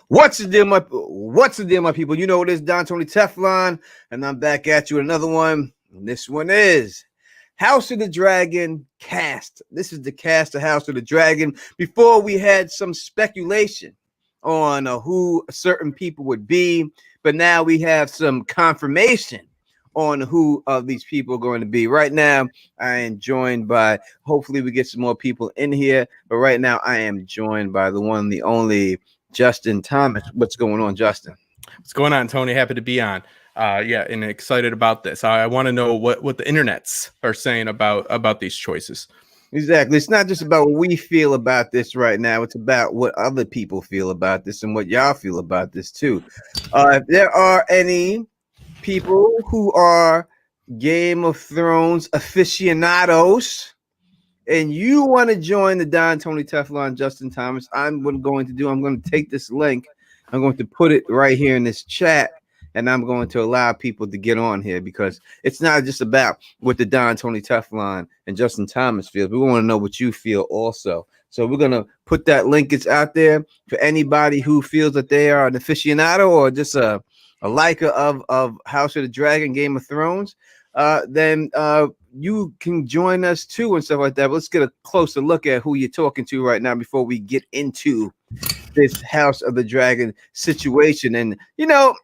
What's the deal, my people? You know what it is, Don Tony Teflon, and I'm back at you with another one. And this one is House of the Dragon cast. This is the cast of House of the Dragon. Before we had some speculation on who certain people would be, but now we have some confirmation on who of these people are going to be. Right now, I am joined by, hopefully we get some more people in here, but right now I am joined by the one, the only Justin Thomas. What's going on, Justin? What's going on, Tony? Happy to be on. Yeah, and excited about this. I want to know what the internets are saying about these choices. Exactly. It's not just about what we feel about this right now. It's about what other people feel about this and what y'all feel about this too. If there are any people who are Game of Thrones aficionados and you want to join the Don Tony Teflon Justin Thomas, I'm going to take this link. I'm going to put it right here in this chat, and I'm going to allow people to get on here because it's not just about what the Don Tony Teflon and Justin Thomas feels. We want to know what you feel also. So we're going to put that link. It's out there for anybody who feels that they are an aficionado or just a liker of House of the Dragon, Game of Thrones. Then you can join us too and stuff like that. But let's get a closer look at who you're talking to right now before we get into this House of the Dragon situation. And you know,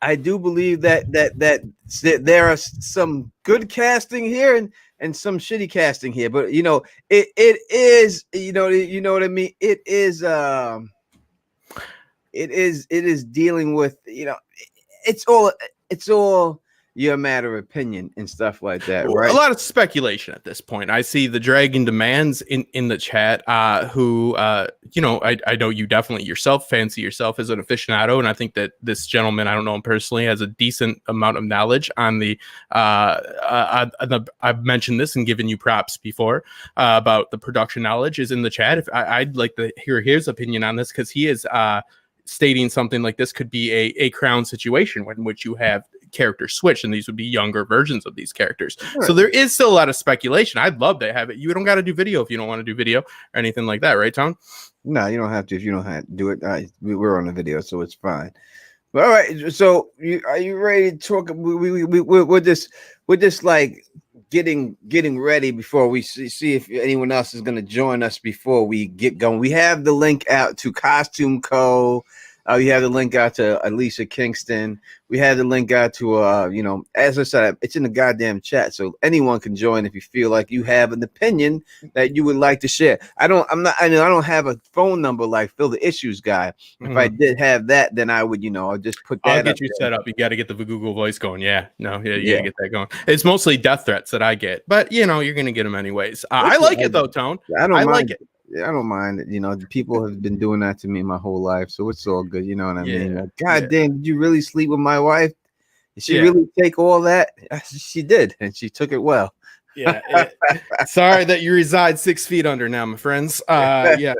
I do believe that there are some good casting here and some shitty casting here. But you know, it is, you know what I mean. It is dealing with, you know, it's all your matter of opinion and stuff like that, right? A lot of speculation at this point. I see the Dragon Demands in the chat, who you know, I know you definitely yourself fancy yourself as an aficionado, and I think that this gentleman, I don't know him personally, has a decent amount of knowledge on the I've mentioned this and given you props before about the production knowledge is in the chat. If I'd like to hear his opinion on this, because he is stating something like this could be a crown situation in which you have characters switch, and these would be younger versions of these characters. Sure. So there is still a lot of speculation. I'd love to have it. You don't got to do video if you don't want to do video or anything like that, right, Tone? No, you don't have to if you don't have to do it. We're on the video, so it's fine. But all right, so are you ready to talk? We're just like getting ready before we see if anyone else is going to join us before we get going. We have the link out to Costume Co. We have the link out to Alicia Kingston. We have the link out to you know, as I said, it's in the goddamn chat, so anyone can join if you feel like you have an opinion that you would like to share. I don't have a phone number like Phil the Issues guy. If I did have that, then I would, you know, I'll just put that. I'll get you set up. You got to get the Google Voice going. You got to get that going. It's mostly death threats that I get, but you know, you're gonna get them anyways. I like it though, Tone. I like it. I don't mind it. You know, people have been doing that to me my whole life, so it's all good. You know what I mean? Like, God damn, did you really sleep with my wife? Did she really take all that? She did, and she took it well. Sorry that you reside 6 feet under now, my friends. But yeah,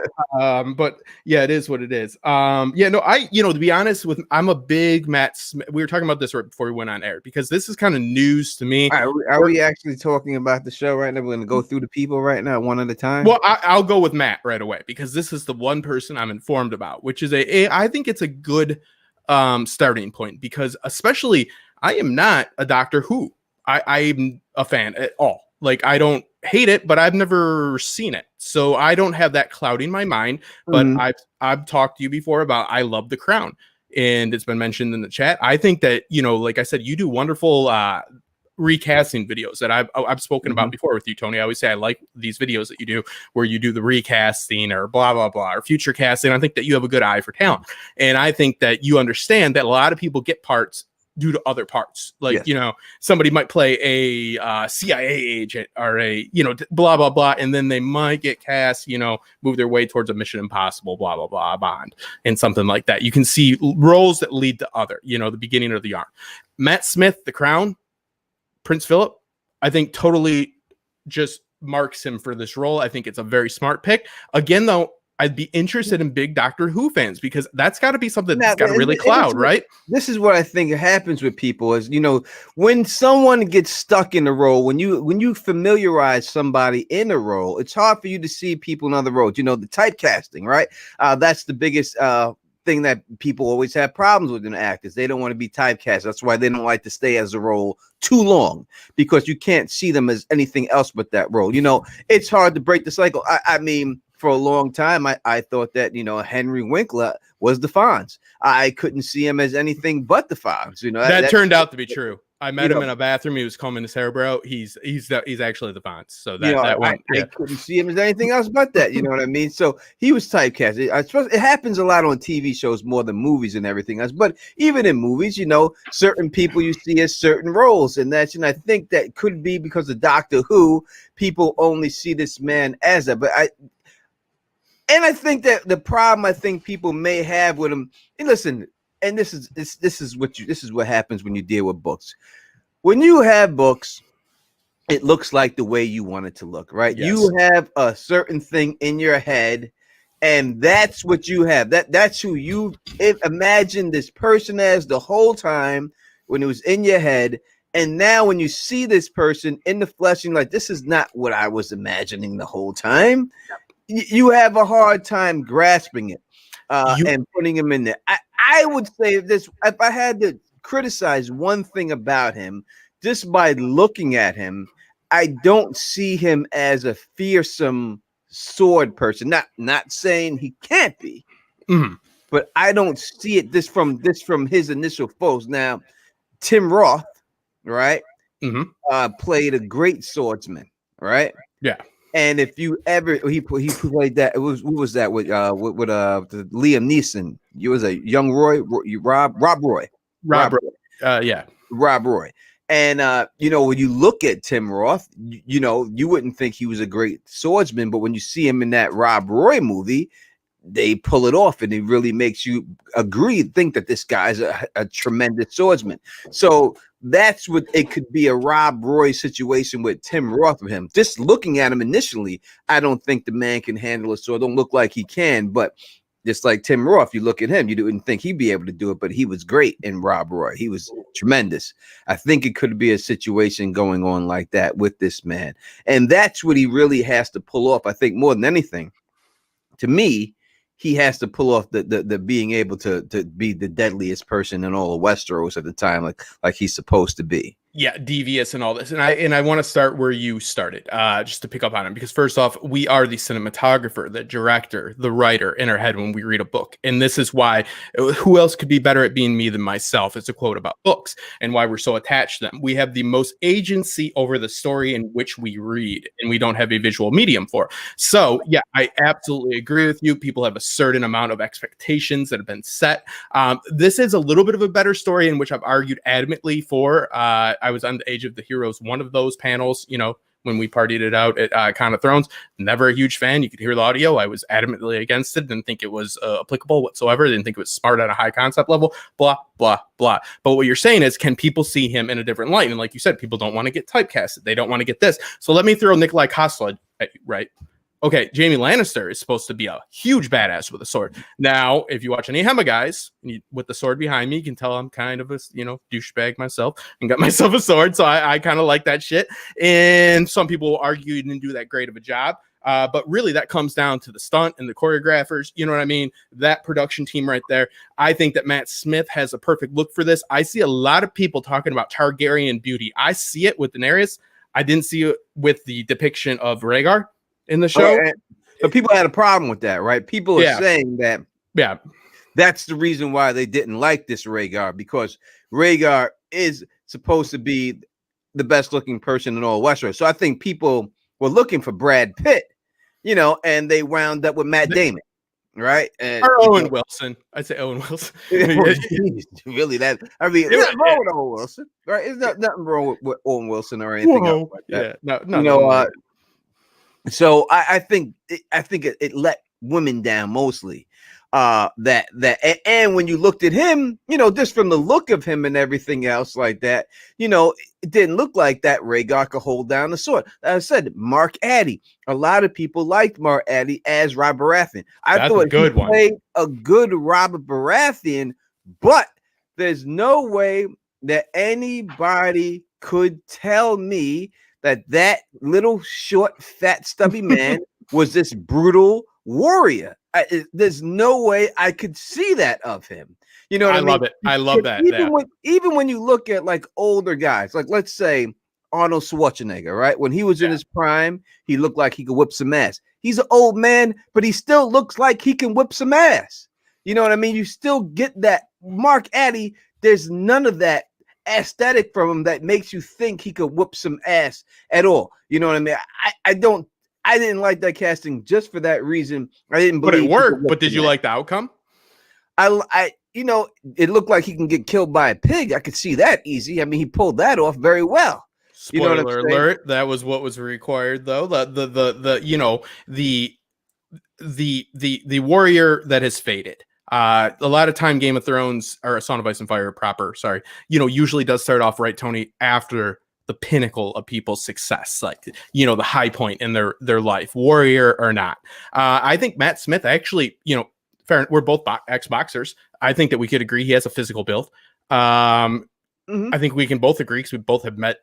it is what it is. To be honest I'm a big Matt Smith. We were talking about this right before we went on air because this is kind of news to me. Are we actually talking about the show right now? We're going to go through the people right now, one at a time. Well, I'll go with Matt right away because this is the one person I'm informed about, which is I think it's a good starting point because especially I am not a Doctor Who. I'm a fan at all. Like, I don't hate it, but I've never seen it. So I don't have that clouding my mind. But I've talked to you before about I love The Crown. And it's been mentioned in the chat. I think that, you know, like I said, you do wonderful recasting videos that I've spoken about before with you, Tony. I always say I like these videos that you do where you do the recasting or blah, blah, blah, or future casting. I think that you have a good eye for talent. And I think that you understand that a lot of people get parts due to other parts, like, you know, somebody might play a CIA agent or a, you know, blah, blah, blah. And then they might get cast, you know, move their way towards a Mission Impossible, blah, blah, blah, Bond and something like that. You can see roles that lead to other, you know, the beginning of the arc. Matt Smith, The Crown, Prince Philip, I think totally just marks him for this role. I think it's a very smart pick. Again, though, I'd be interested in big Doctor Who fans, because that's got to be something Now, that's got to really cloud, right? This is what I think happens with people is, when someone gets stuck in a role, when you familiarize somebody in a role, it's hard for you to see people in other roles. The typecasting, right? That's the biggest thing that people always have problems with in actors. They don't want to be typecast. That's why they don't like to stay as a role too long, because you can't see them as anything else but that role. It's hard to break the cycle. I mean, for a long time, I thought that, Henry Winkler was the Fonz. I couldn't see him as anything but the Fonz. That turned out to be true. I met him in a bathroom. He was combing his hair, bro. He's actually the Fonz. So I couldn't see him as anything else but that. You know what I mean? So he was typecast. I suppose it happens a lot on TV shows more than movies and everything else. But even in movies, certain people you see as certain roles, and I think that could be because of Doctor Who. People only see this man as that. But I think that the problem I think people may have with him, and listen, and this is what happens when you deal with books. When you have books, it looks like the way you want it to look, right? Yes. You have a certain thing in your head, and that's what you have. That's who you imagine this person as the whole time when it was in your head. And now when you see this person in the flesh, you're like, this is not what I was imagining the whole time. You have a hard time grasping it and putting him in there. I would say this, if I had to criticize one thing about him, just by looking at him, I don't see him as a fearsome sword person. Not saying he can't be, but I don't see it this from his initial foes. Now, Tim Roth, right, played a great swordsman, right? Yeah. And if you ever he played that, who was that with Liam Neeson? You was a young Rob Roy. Yeah. Rob Roy. And when you look at Tim Roth, you wouldn't think he was a great swordsman, but when you see him in that Rob Roy movie, they pull it off, and it really makes you think that this guy's a tremendous swordsman. So that's what it could be, a Rob Roy situation with Tim Roth with him. Just looking at him initially, I don't think the man can handle a sword. Don't look like he can, but just like Tim Roth, you look at him, you wouldn't think he'd be able to do it, but he was great in Rob Roy. He was tremendous. I think it could be a situation going on like that with this man. And that's what he really has to pull off, I think, more than anything. To me, he has to pull off the being able to be the deadliest person in all of Westeros at the time, like he's supposed to be. Yeah, devious and all this. And I want to start where you started, just to pick up on it, because first off, we are the cinematographer, the director, the writer in our head when we read a book. And this is why, who else could be better at being me than myself? It's a quote about books and why we're so attached to them. We have the most agency over the story in which we read, and we don't have a visual medium for. So yeah, I absolutely agree with you. People have a certain amount of expectations that have been set. This is a little bit of a better story, in which I've argued adamantly for. I was on the Age of the Heroes, one of those panels, when we partied it out at Con of Thrones. Never a huge fan. You could hear the audio. I was adamantly against it. Didn't think it was applicable whatsoever. Didn't think it was smart on a high concept level. Blah, blah, blah. But what you're saying is, can people see him in a different light? And like you said, people don't want to get typecasted. They don't want to get this. So let me throw Nikolai Costa at you, right? Okay, Jaime Lannister is supposed to be a huge badass with a sword. Now, if you watch any Hema guys with the sword behind me, you can tell I'm kind of a douchebag myself and got myself a sword. So I kind of like that shit. And some people will argue you didn't do that great of a job. But really, that comes down to the stunt and the choreographers. You know what I mean? That production team right there. I think that Matt Smith has a perfect look for this. I see a lot of people talking about Targaryen beauty. I see it with Daenerys. I didn't see it with the depiction of Rhaegar in the show. But people had a problem with that, right? People are saying that that's the reason why they didn't like this Rhaegar, because Rhaegar is supposed to be the best looking person in all Westeros. So I think people were looking for Brad Pitt, and they wound up with Matt Damon, right? And, or Owen Wilson. I'd say Owen Wilson. Really, that, I mean, there's nothing wrong with Owen Wilson, right? There's nothing wrong with Owen Wilson or anything else like that. Yeah, no. So I think it let women down mostly. And when you looked at him, just from the look of him and everything else like that, it didn't look like that Rhaegar could hold down the sword. As I said, Mark Addy. A lot of people liked Mark Addy as Robert Baratheon. I thought he played a good Robert Baratheon, but there's no way that anybody could tell me that little short, fat, stubby man was this brutal warrior. There's no way I could see that of him. You know what I mean? Love it. I love that. Even when you look at like older guys, like let's say Arnold Schwarzenegger, right? When he was in his prime, he looked like he could whip some ass. He's an old man, but he still looks like he can whip some ass. You know what I mean? You still get that. Mark Addy, there's none of that aesthetic from him that makes you think he could whip some ass at all. You know what I mean? I didn't like that casting just for that reason. I didn't believe. But it worked. But did you like the outcome? It looked like he can get killed by a pig. I could see that easy. I mean, he pulled that off very well. Spoiler alert, that was what was required, though. The warrior that has faded. A lot of time Game of Thrones or A Song of Ice and Fire proper, usually does start off right, Tony, after the pinnacle of people's success, like, the high point in their life, warrior or not. I think Matt Smith actually, fair, we're both ex-boxers. I think that we could agree he has a physical build. I think we can both agree because we both have met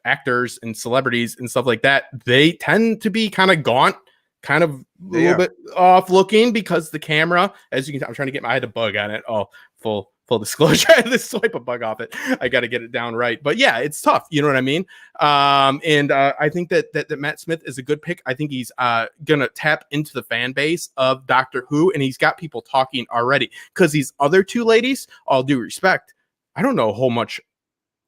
actors and celebrities and stuff like that. They tend to be kind of gaunt, kind of a little bit off looking because the camera, as you can, I'm trying to get I had a bug on it. Oh, full disclosure, I had to swipe a bug off it. I got to get it down right. But yeah, it's tough. You know what I mean? And I think that Matt Smith is a good pick. I think he's going to tap into the fan base of Doctor Who, and he's got people talking already. Because these other two ladies, all due respect, I don't know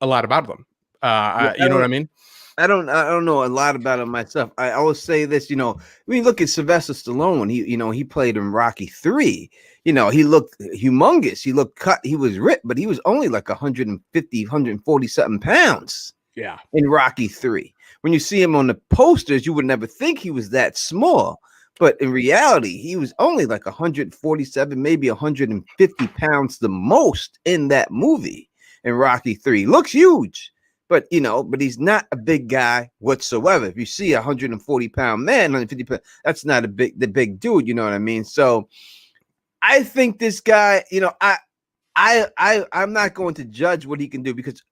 a lot about them. You know what I mean? I don't know a lot about him myself. I always say this, when you look at Sylvester Stallone, he played in Rocky 3. He looked humongous. He looked cut. He was ripped, but he was only like 150, 140 something pounds. Yeah. In Rocky 3. When you see him on the posters, you would never think he was that small. But in reality, he was only like 147, maybe 150 pounds the most in that movie in Rocky 3. Looks huge. But he's not a big guy whatsoever. If you see a 140-pound man, 150 pounds, that's not the big dude. You know what I mean? So I think this guy, I'm not going to judge what he can do because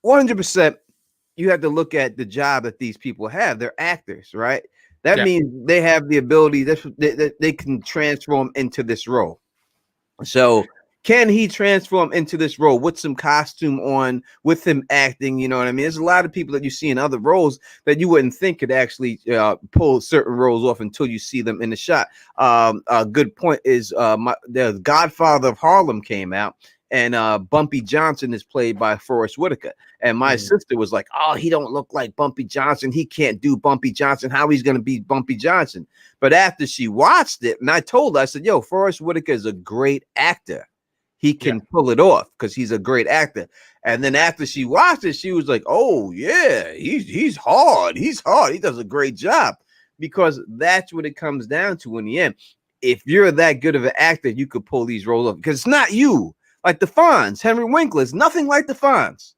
100% you have to look at the job that these people have. They're actors, right? That means they have the ability that they can transform into this role. So can he transform into this role with some costume on, with him acting? You know what I mean? There's a lot of people that you see in other roles that you wouldn't think could actually pull certain roles off until you see them in the shot. A good point is the Godfather of Harlem came out, and Bumpy Johnson is played by Forrest Whitaker. And my sister was like, "Oh, he don't look like Bumpy Johnson. He can't do Bumpy Johnson. How he's going to be Bumpy Johnson?" But after she watched it, and I told her, I said, "Yo, Forrest Whitaker is a great actor. He can pull it off because he's a great actor." And then after she watched it, she was like, "Oh yeah, he's hard. He's hard. He does a great job." Because that's what it comes down to in the end. If you're that good of an actor, you could pull these roles off because it's not you. Like the Fonz, Henry Winkler is nothing like the Fonz.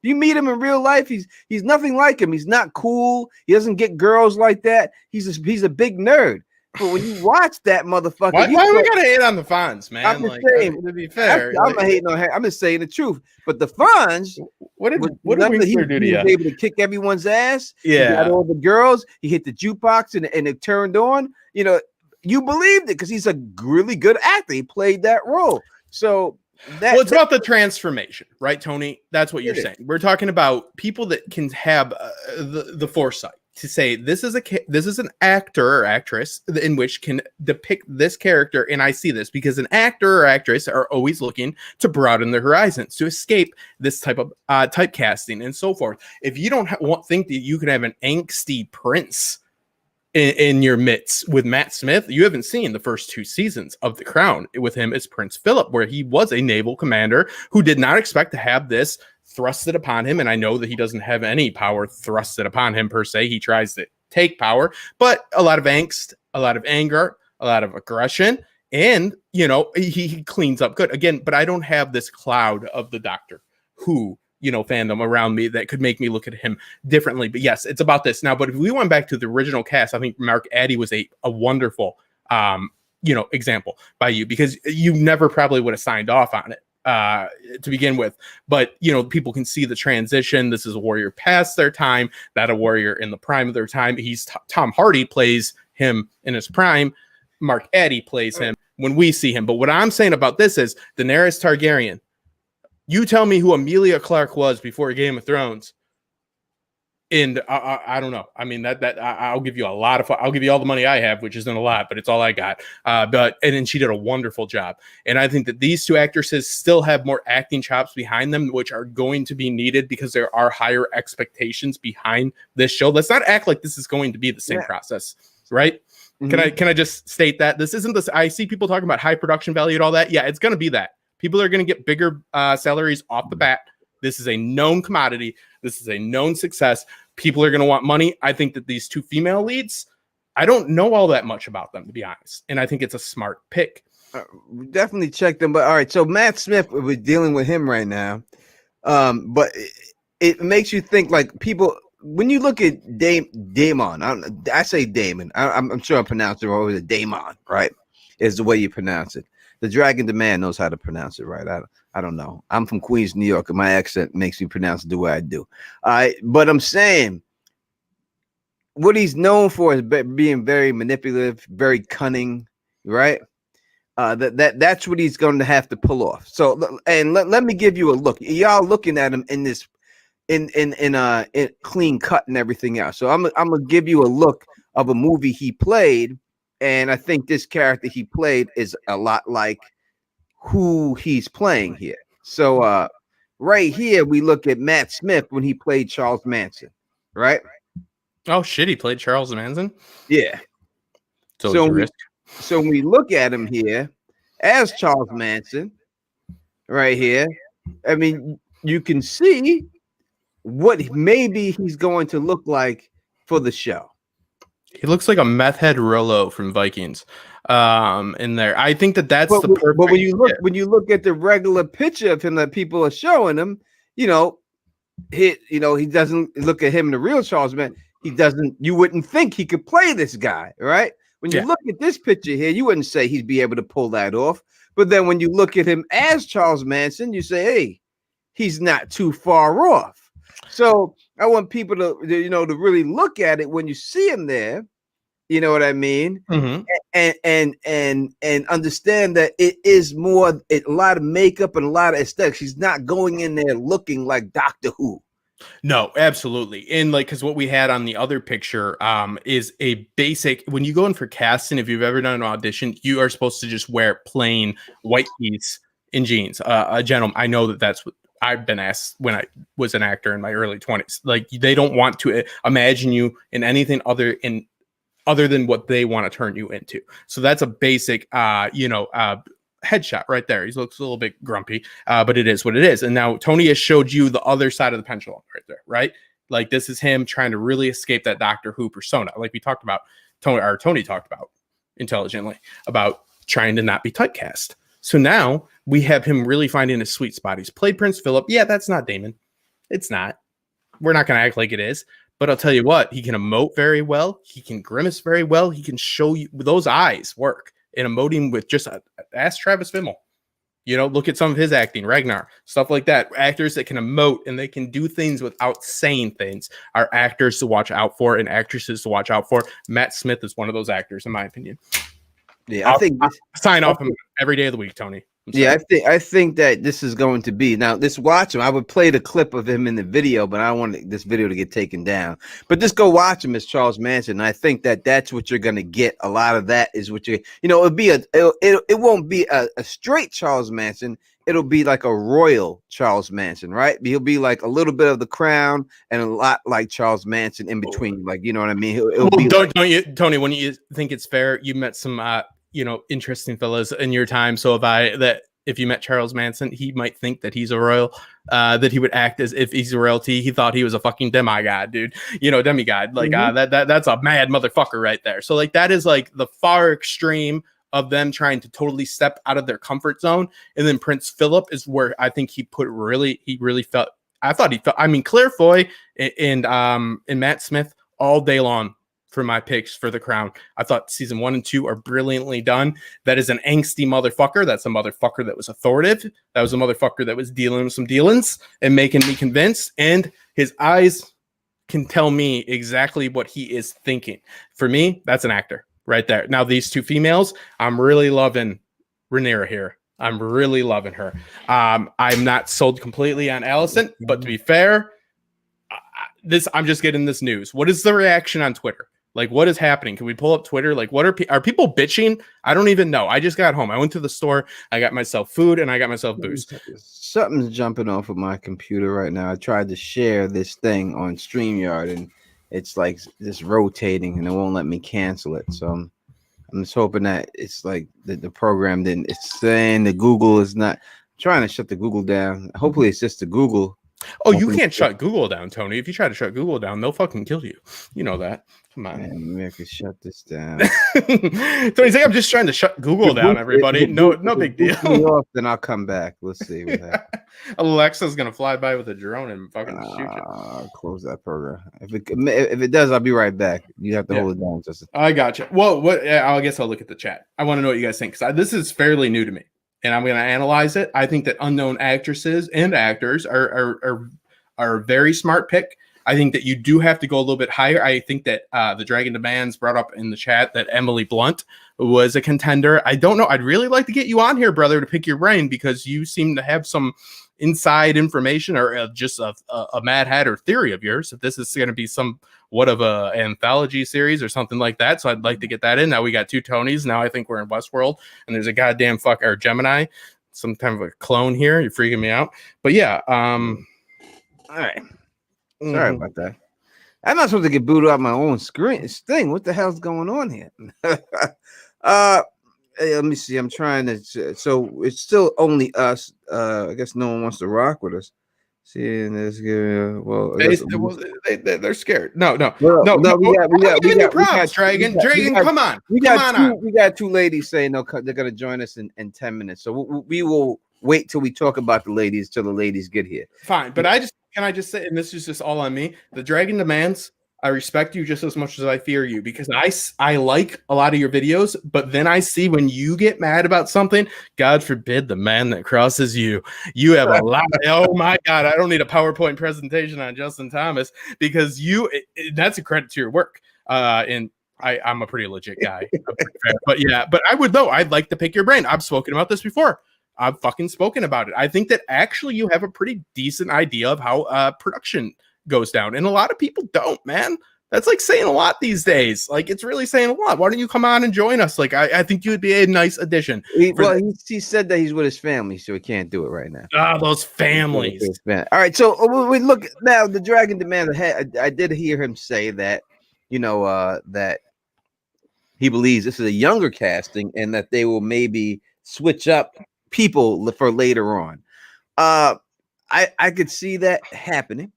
You meet him in real life, he's nothing like him. He's not cool. He doesn't get girls like that. He's a big nerd. But when you watch that motherfucker, why we gotta hate on the Fonz, man? I'm just saying, to be fair, I'm not hating on him. I'm just saying the truth. But the Fonz, what did Winkler do to you? He was able to kick everyone's ass. Yeah, he got all the girls. He hit the jukebox and it turned on. You believed it because he's a really good actor. He played that role. So it's about the transformation, right, Tony? That's what you're saying. We're talking about people that can have the foresight to say this is an actor or actress in which can depict this character, and I see this because an actor or actress are always looking to broaden their horizons, to escape this type of typecasting and so forth. If you don't think that you can have an angsty prince in your midst with Matt Smith, you haven't seen the first 2 seasons of The Crown with him as Prince Philip, where he was a naval commander who did not expect to have this thrusted upon him. And I know that he doesn't have any power thrusted upon him per se. He tries to take power, but a lot of angst, a lot of anger, a lot of aggression. And, you know, he cleans up good again, but I don't have this cloud of the Doctor Who, you know, fandom around me that could make me look at him differently. But yes, it's about this now. But if we went back to the original cast, I think Mark Addy was a wonderful, you know, example by you, because you never probably would have signed off on it to begin with. But, you know, people can see the transition. This is a warrior past their time, not a warrior in the prime of their time. Tom Hardy plays him in his prime. Mark Addy plays him when we see him. But what I'm saying about this is Daenerys Targaryen. You tell me who Emilia Clarke was before Game of Thrones, and I don't know. I mean, I'll give you I'll give you all the money I have, which isn't a lot, but it's all I got. And then she did a wonderful job. And I think that these two actresses still have more acting chops behind them, which are going to be needed because there are higher expectations behind this show. Let's not act like this is going to be the same process, right? Mm-hmm. Can I just state that this isn't this? I see people talking about high production value and all that. Yeah, it's going to be that. People are going to get bigger salaries off the bat. This is a known commodity. This is a known success. People are going to want money. I think that these two female leads, I don't know all that much about them, to be honest. And I think it's a smart pick. Definitely check them. But all right, so Matt Smith, we're dealing with him right now. But it makes you think, like, people, when you look at Daemon, I say Daemon. I'm sure I'm pronouncing it wrong. It's Daemon, right? Is the way you pronounce it. The Dragon Demand knows how to pronounce it right. I don't know. I'm from Queens, New York, and my accent makes me pronounce it the way I do. But I'm saying what he's known for is being very manipulative, very cunning, right? That's what he's going to have to pull off. So, and let me give you a look. Y'all looking at him in this in clean cut and everything else. So I'm gonna give you a look of a movie he played. And I think this character he played is a lot like who he's playing here. So right here, we look at Matt Smith when he played Charles Manson, right? Oh, shit, he played Charles Manson? Yeah. So when we look at him here as Charles Manson, right here, I mean, you can see what maybe he's going to look like for the show. He looks like a meth head Rolo from Vikings in there. I think that's the perfect. But when you look at the regular picture of him that people are showing him, he doesn't look at him in the real Charles Manson. He doesn't. You wouldn't think he could play this guy, right? When you look at this picture here, you wouldn't say he'd be able to pull that off. But then when you look at him as Charles Manson, you say, hey, he's not too far off. So I want people to really look at it when you see him there. You know what I mean? Mm-hmm. And understand that it is more a lot of makeup and a lot of aesthetics. He's not going in there looking like Doctor Who. No, absolutely. And like, because what we had on the other picture is a basic, when you go in for casting, if you've ever done an audition, you are supposed to just wear plain white tees and jeans. A gentleman, I know that's what I've been asked when I was an actor in my early 20s. Like, they don't want to imagine you in anything other than what they want to turn you into. So that's a basic, headshot right there. He looks a little bit grumpy, but it is what it is. And now Tony has showed you the other side of the pendulum right there, right? Like, this is him trying to really escape that Doctor Who persona. Like we talked about, Tony talked about intelligently about trying to not be typecast. So now we have him really finding his sweet spot. He's played Prince Philip. Yeah, that's not Daemon. It's not. We're not going to act like it is. But I'll tell you what, he can emote very well. He can grimace very well. He can show you those eyes work in emoting with just ask Travis Fimmel. Look at some of his acting, Ragnar, stuff like that. Actors that can emote and they can do things without saying things are actors to watch out for and actresses to watch out for. Matt Smith is one of those actors, in my opinion. Yeah, I think I'll sign off him every day of the week, Tony. Yeah, I think that this is going to be now. This watch him. I would play the clip of him in the video, but I don't want this video to get taken down. But just go watch him as Charles Manson. And I think that that's what you're going to get. A lot of that is what it won't be a straight Charles Manson. It'll be like a royal Charles Manson, right? He'll be like a little bit of the crown and a lot like Charles Manson in between. Like, you know what I mean? Don't you, Tony? When you think it's fair, you met some interesting fellas in your time. So if you met Charles Manson, he might think that he's a royal, that he would act as if he's a royalty. He thought he was a fucking demigod, dude. Demigod. Like, that's a mad motherfucker right there. So like, that is like the far extreme of them trying to totally step out of their comfort zone. And then Prince Philip is where I think he really felt. I mean, Claire Foy and Matt Smith all day long for my picks for the crown. I thought season 1 and 2 are brilliantly done. That is an angsty motherfucker. That's a motherfucker that was authoritative. That was a motherfucker that was dealing with some dealings and making me convinced. And his eyes can tell me exactly what he is thinking. For me, that's an actor right there. Now, these two females, I'm really loving Rhaenyra here. I'm really loving her. I'm not sold completely on Alicent, but to be fair, I'm just getting this news. What is the reaction on Twitter? Like, what is happening? Can we pull up Twitter? Like, what are people bitching? I don't even know. I just got home. I went to the store. I got myself food and I got myself booze. Something's jumping off of my computer right now. I tried to share this thing on StreamYard and it's like just rotating and it won't let me cancel it. So I'm just hoping that it's like the program didn't. It's saying the Google is not. I'm trying to shut the Google down. Hopefully, it's just the Google. Oh, you can't shut Google down, Tony. If you try to shut Google down, they'll fucking kill you. You know that. Come on. Man, maybe I could shut this down. Tony's like, I'm just trying to shut Google down, everybody. No big deal. Off, then I'll come back. Let's see what happens. Alexa's gonna fly by with a drone and fucking shoot you. I'll close that program. If it does, I'll be right back. You have to hold it down. I got you. Well, I guess I'll look at the chat. I want to know what you guys think because this is fairly new to me, and I'm going to analyze it. I think that unknown actresses and actors are a very smart pick. I think that you do have to go a little bit higher. I think that the Dragon Demands brought up in the chat that Emily Blunt was a contender. I don't know. I'd really like to get you on here, brother, to pick your brain because you seem to have some inside information or just a Mad Hatter theory of yours. If this is going to be somewhat of a anthology series or something like that. So I'd like to get that in. Now we got two Tonys. Now I think we're in Westworld and there's a goddamn Gemini, some kind of a clone here. You're freaking me out. But yeah. All right. Sorry about that. I'm not supposed to get booted out my own screen thing. What the hell's going on here? Let me see. I'm trying to. So it's still only us. I guess no one wants to rock with us. See, this. Well, they're scared. No. We got props, Dragon. Come on. We got two ladies saying they're gonna join us in 10 minutes. So we will wait till we talk about the ladies till the ladies get here. Fine, but can I just say, and this is just all on me. The Dragon Demands. I respect you just as much as I fear you because I like a lot of your videos, but then I see when you get mad about something, God forbid the man that crosses you. You have a lot. Oh my God, I don't need a PowerPoint presentation on Justin Thomas because that's a credit to your work. And I'm a pretty legit guy, but I'd like to pick your brain. I've spoken about this before. I've fucking spoken about it. I think that actually you have a pretty decent idea of how production goes down, and a lot of people don't, man. That's like saying a lot these days. Like it's really saying a lot. Why don't you come on and join us? Like I think you would be a nice addition. He said that he's with his family, so he can't do it right now. Ah, those families. All right, so we look now. The Dragon Demand. I did hear him say that, that he believes this is a younger casting, and that they will maybe switch up people for later on. I could see that happening.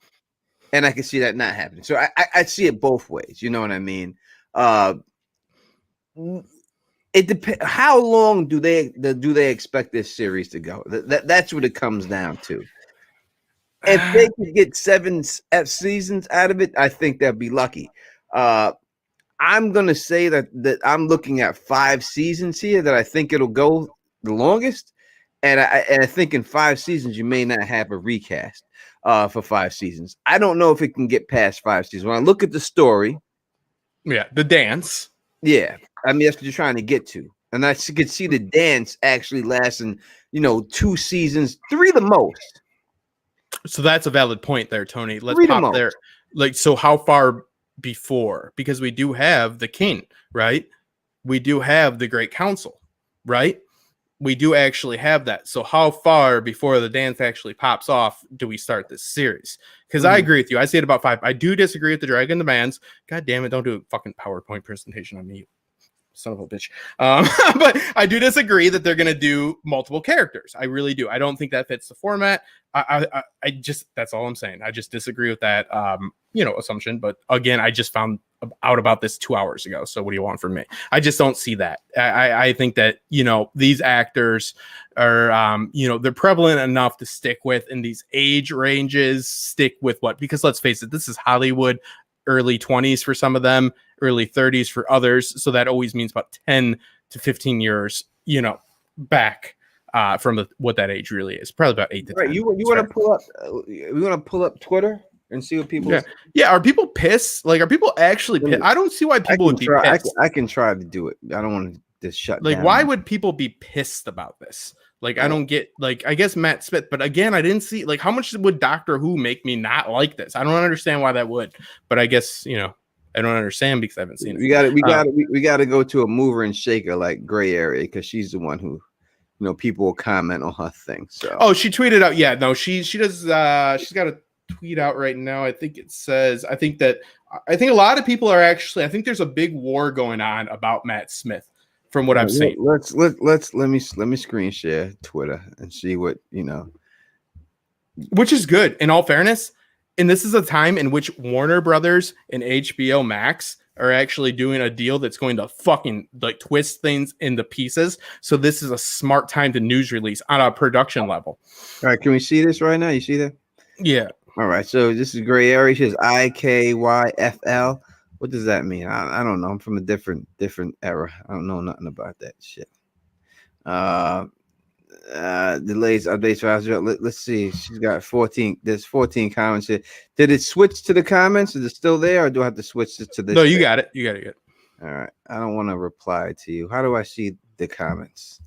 And I can see that not happening. So I see it both ways. You know what I mean? It depends. How long do they expect this series to go? That's what it comes down to. If they could get 7 seasons out of it, I think they'd be lucky. I'm gonna say that I'm looking at 5 seasons here. That I think it'll go the longest. And I think in 5 seasons you may not have a recast. For 5 seasons. I don't know if it can get past 5 seasons. When I look at the story, the dance. Yeah, I mean that's what you're trying to get to, and I could see the dance actually lasting, 2 seasons, 3 the most. So that's a valid point there, Tony. Let's pop there. Like, so how far before? Because we do have the king, right? We do have the Great Council, right? We do actually have that. So how far before the dance actually pops off do we start this series? Because I agree with you. I see it about 5. I do disagree with the Dragon Demands. God damn it. Don't do a fucking PowerPoint presentation on me. Son of a bitch. But I do disagree that they're going to do multiple characters. I really do. I don't think that fits the format. I just, that's all I'm saying. I just disagree with that. assumption. But again, I just found out about this 2 hours ago. So what do you want from me? I just don't see that. I think that, these actors are, they're prevalent enough to stick with in these age ranges, stick with what, because let's face it, this is Hollywood, early 20s for some of them, early 30s for others. So that always means about 10 to 15 years, back from what that age really is. Probably about 8 to 10. You want to pull up, we want to pull up Twitter and see what people. Yeah. Are people pissed? Like, are people actually pissed? I don't see why people would be pissed. I can try to do it. I don't want to just shut down. Like, why would people be pissed about this? Like, I don't get, like, I guess Matt Smith, but again, I didn't see, like, how much would Doctor Who make me not like this? I don't understand why that would, but I guess, I don't understand because I haven't seen it. We got to go to a mover and shaker like Gray Area, because she's the one who, people will comment on her thing. So, she tweeted out. Yeah, no, she does. She's got a tweet out right now. I think it says, I think a lot of people are actually, I think there's a big war going on about Matt Smith from what I've seen. Let me screen share Twitter and see what, which is good in all fairness. And this is a time in which Warner Brothers and HBO Max are actually doing a deal that's going to fucking like twist things into pieces. So this is a smart time to news release on a production level. All right. Can we see this right now? You see that? Yeah. All right. So this is Gray Area. She says IKYFL. What does that mean? I don't know. I'm from a different era. I don't know nothing about that shit. The latest updates. Let's see. She's got 14. There's 14 comments here. Did it switch to the comments? Is it still there, or do I have to switch to this? No, you got it. You got it. All right. I don't want to reply to you. How do I see the comments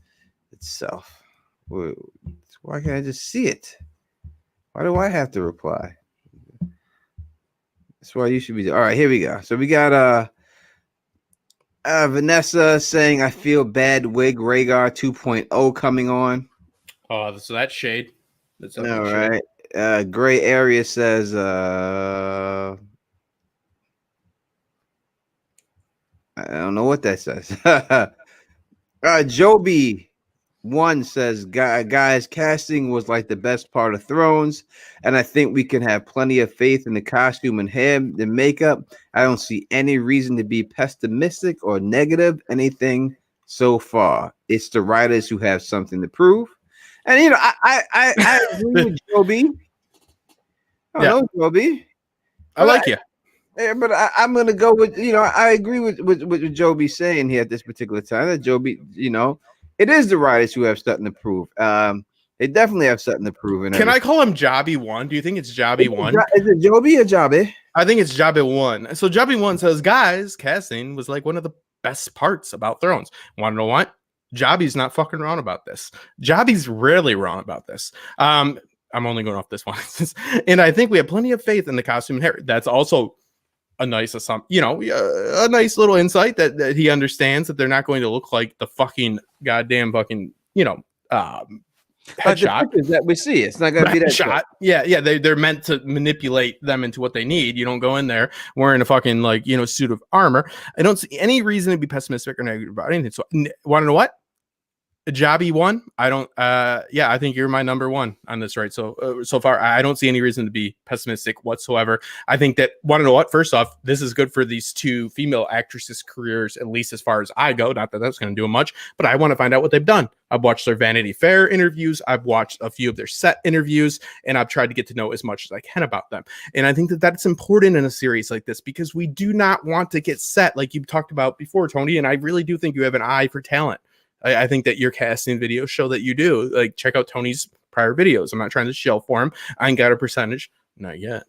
itself? Why can't I just see it? Why do I have to reply? That's why you should be. All right, here we go. So we got Vanessa saying, "I feel bad." Wig Rhaegar 2.0 coming on. Oh, so that's shade. That's all right. Shade. Gray Area says, I don't know what that says. Joby 1 says, guys, casting was like the best part of Thrones, and I think we can have plenty of faith in the costume and hair, the makeup. I don't see any reason to be pessimistic or negative anything so far. It's the writers who have something to prove. And I agree with Joby. Hello, Joby. I like you. But I'm gonna go with I agree with Joby saying here at this particular time that Joby, it is the writers who have something to prove. They definitely have something to prove. Can I call him Jobby 1? Do you think it's Jobby 1? Is it Joby or Jobby? I think it's Jobby 1. So Jobby 1 says, guys, casting was like one of the best parts about Thrones. Want to know what? Jobby's not fucking wrong about this. Jobby's rarely wrong about this. I'm only going off this one. And I think we have plenty of faith in the costume and hair. That's also a nice assumption, a nice little insight that he understands that they're not going to look like the fucking goddamn fucking, headshot that we see. It's not going to be that shot. Yeah. They're meant to manipulate them into what they need. You don't go in there wearing a fucking suit of armor. I don't see any reason to be pessimistic or negative about anything. So, want to know what? Jobby 1. I don't. I think you're my number 1 on this, right? So far, I don't see any reason to be pessimistic whatsoever. I think that, want to know what? First off, this is good for these two female actresses' careers, at least as far as I go. Not that that's going to do much, but I want to find out what they've done. I've watched their Vanity Fair interviews. I've watched a few of their set interviews, and I've tried to get to know as much as I can about them. And I think that that's important in a series like this, because we do not want to get set like you talked about before, Tony. And I really do think you have an eye for talent. I think that your casting videos show that you do. Like, check out Tony's prior videos. I'm not trying to shell for him. I ain't got a percentage. Not yet.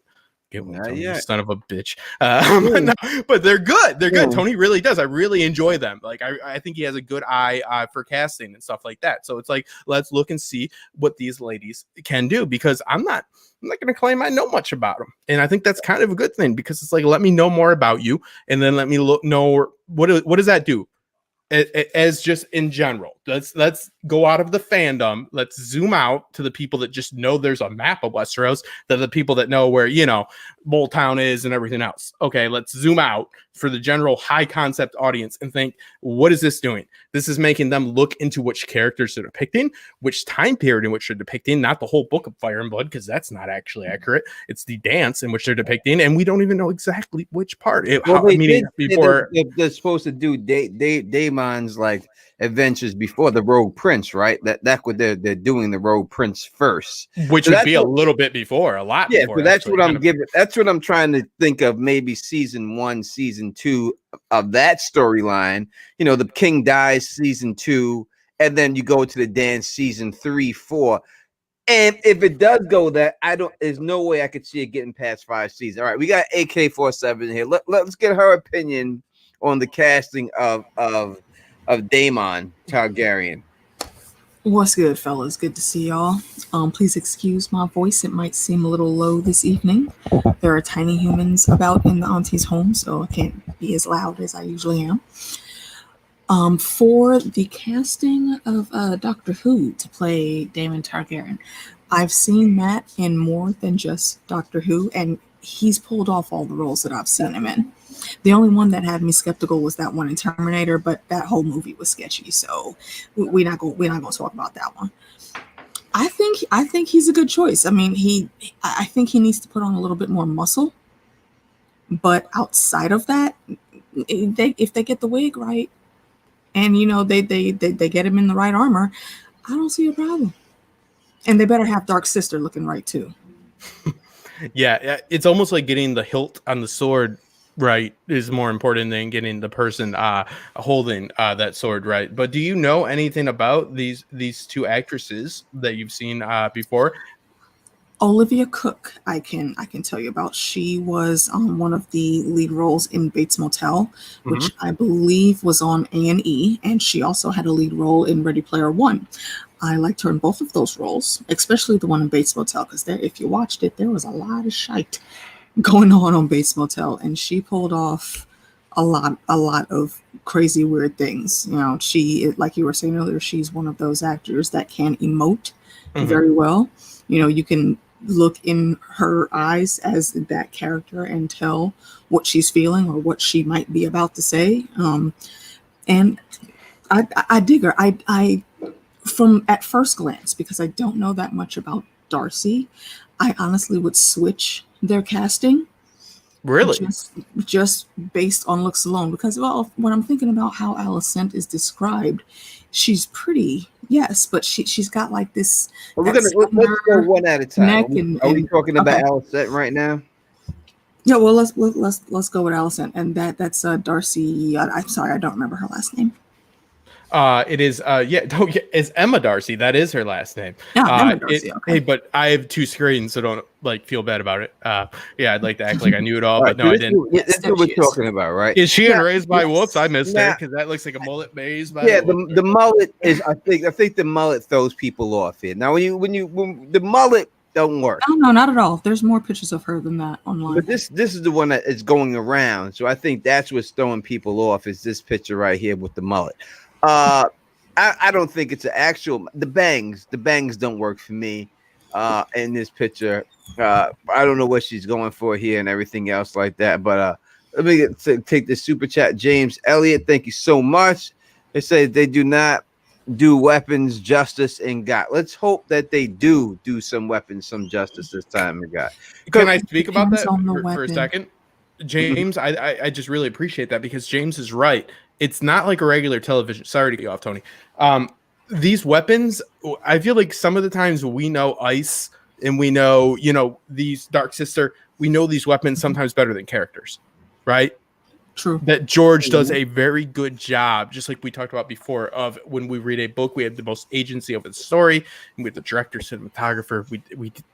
Get one, Tony, you son of a bitch. But they're good. They're good. Tony really does. I really enjoy them. Like, I think he has a good eye for casting and stuff like that. So it's like, let's look and see what these ladies can do, because I'm not going to claim I know much about them. And I think that's kind of a good thing, because it's like, let me know more about you, and then let me know what does that do? As just in general, let's go out of the fandom. Let's zoom out to the people that just know there's a map of Westeros. That the people that know where Bowl Town is and everything else. Okay, let's zoom out for the general high concept audience and think, what is this doing? This is making them look into which characters they're depicting, which time period in which they're depicting, not the whole book of Fire and Blood, because that's not actually accurate. It's the dance in which they're depicting, and we don't even know exactly which part. They're supposed to do Daemon's like adventures before the Rogue Prince, right? That's what they're doing, the Rogue Prince first, which would be a little bit before, a lot. Yeah, before, but that's what I'm giving. That's what I'm trying to think of. Maybe season 1, season 2 of that storyline. You know, the king dies season 2, and then you go to the dance season 3, 4. And if it does go that, there's no way I could see it getting past 5 seasons. All right, we got AK-47 here. Let's get her opinion on the casting of Daemon Targaryen. What's good, fellas? Good to see y'all. Please excuse my voice. It might seem a little low this evening. There are tiny humans about in the auntie's home, so I can't be as loud as I usually am. For the casting of Doctor Who to play Daemon Targaryen, I've seen Matt in more than just Doctor Who, and he's pulled off all the roles that I've seen him in. The only one that had me skeptical was that one in Terminator, but that whole movie was sketchy, so we're not going to talk about that one. I think he's a good choice. I mean, I think he needs to put on a little bit more muscle, but outside of that, if they get the wig right, and they get him in the right armor, I don't see a problem. And they better have Dark Sister looking right too. Yeah, it's almost like getting the hilt on the sword right is more important than getting the person holding that sword right. But do you know anything about these two actresses that you've seen before? Olivia Cooke, I can tell you about. She was one of the lead roles in Bates Motel, which I believe was on A&E, and she also had a lead role in Ready Player One. I liked her in both of those roles, especially the one in Bates Motel, because if you watched it, there was a lot of shite going on Bates Motel, and she pulled off a lot of crazy, weird things. Like you were saying earlier, she's one of those actors that can emote very well. You can look in her eyes as that character and tell what she's feeling or what she might be about to say. And I dig her. I from at first glance, because I don't know that much about Darcy, I honestly would switch their casting. Really? Just based on looks alone, because when I'm thinking about how Alicent is described, she's pretty, yes, but she's got like this. Let's go one at a time. Are we talking about Alicent right now? Yeah, well, let's go with Alicent, and that's Darcy. I'm sorry, I don't remember her last name. It is it's Emma D'Arcy. That is her last name. Emma D'Arcy. Okay. Hey, but I have 2 screens, so don't feel bad about it. I'd like to act like I knew it all, but no, I didn't. That's what we're talking about, right? Is she in Raised by Wolves? I missed her because that looks like a mullet maze. The mullet is. I think the mullet throws people off here. Now, when the mullet don't work. No, not at all. There's more pictures of her than that online. But this is the one that is going around, so I think that's what's throwing people off. Is this picture right here with the mullet? I don't think it's an actual. The bangs don't work for me in this picture. I don't know what she's going for here and everything else like that. But let me take this super chat. James Elliott, thank you so much. They say they do not do weapons justice in GOT. Let's hope that they do some weapons, some justice this time in GOT. Can I speak about that for a second? James, I just really appreciate that, because James is right. It's not like a regular television. Sorry to get you off, Tony. These weapons, I feel like some of the times we know Ice and we know, these Dark Sister, we know these weapons sometimes better than characters, right? True. That George does a very good job, just like we talked about before, of when we read a book, we have the most agency over the story, and with the director, cinematographer,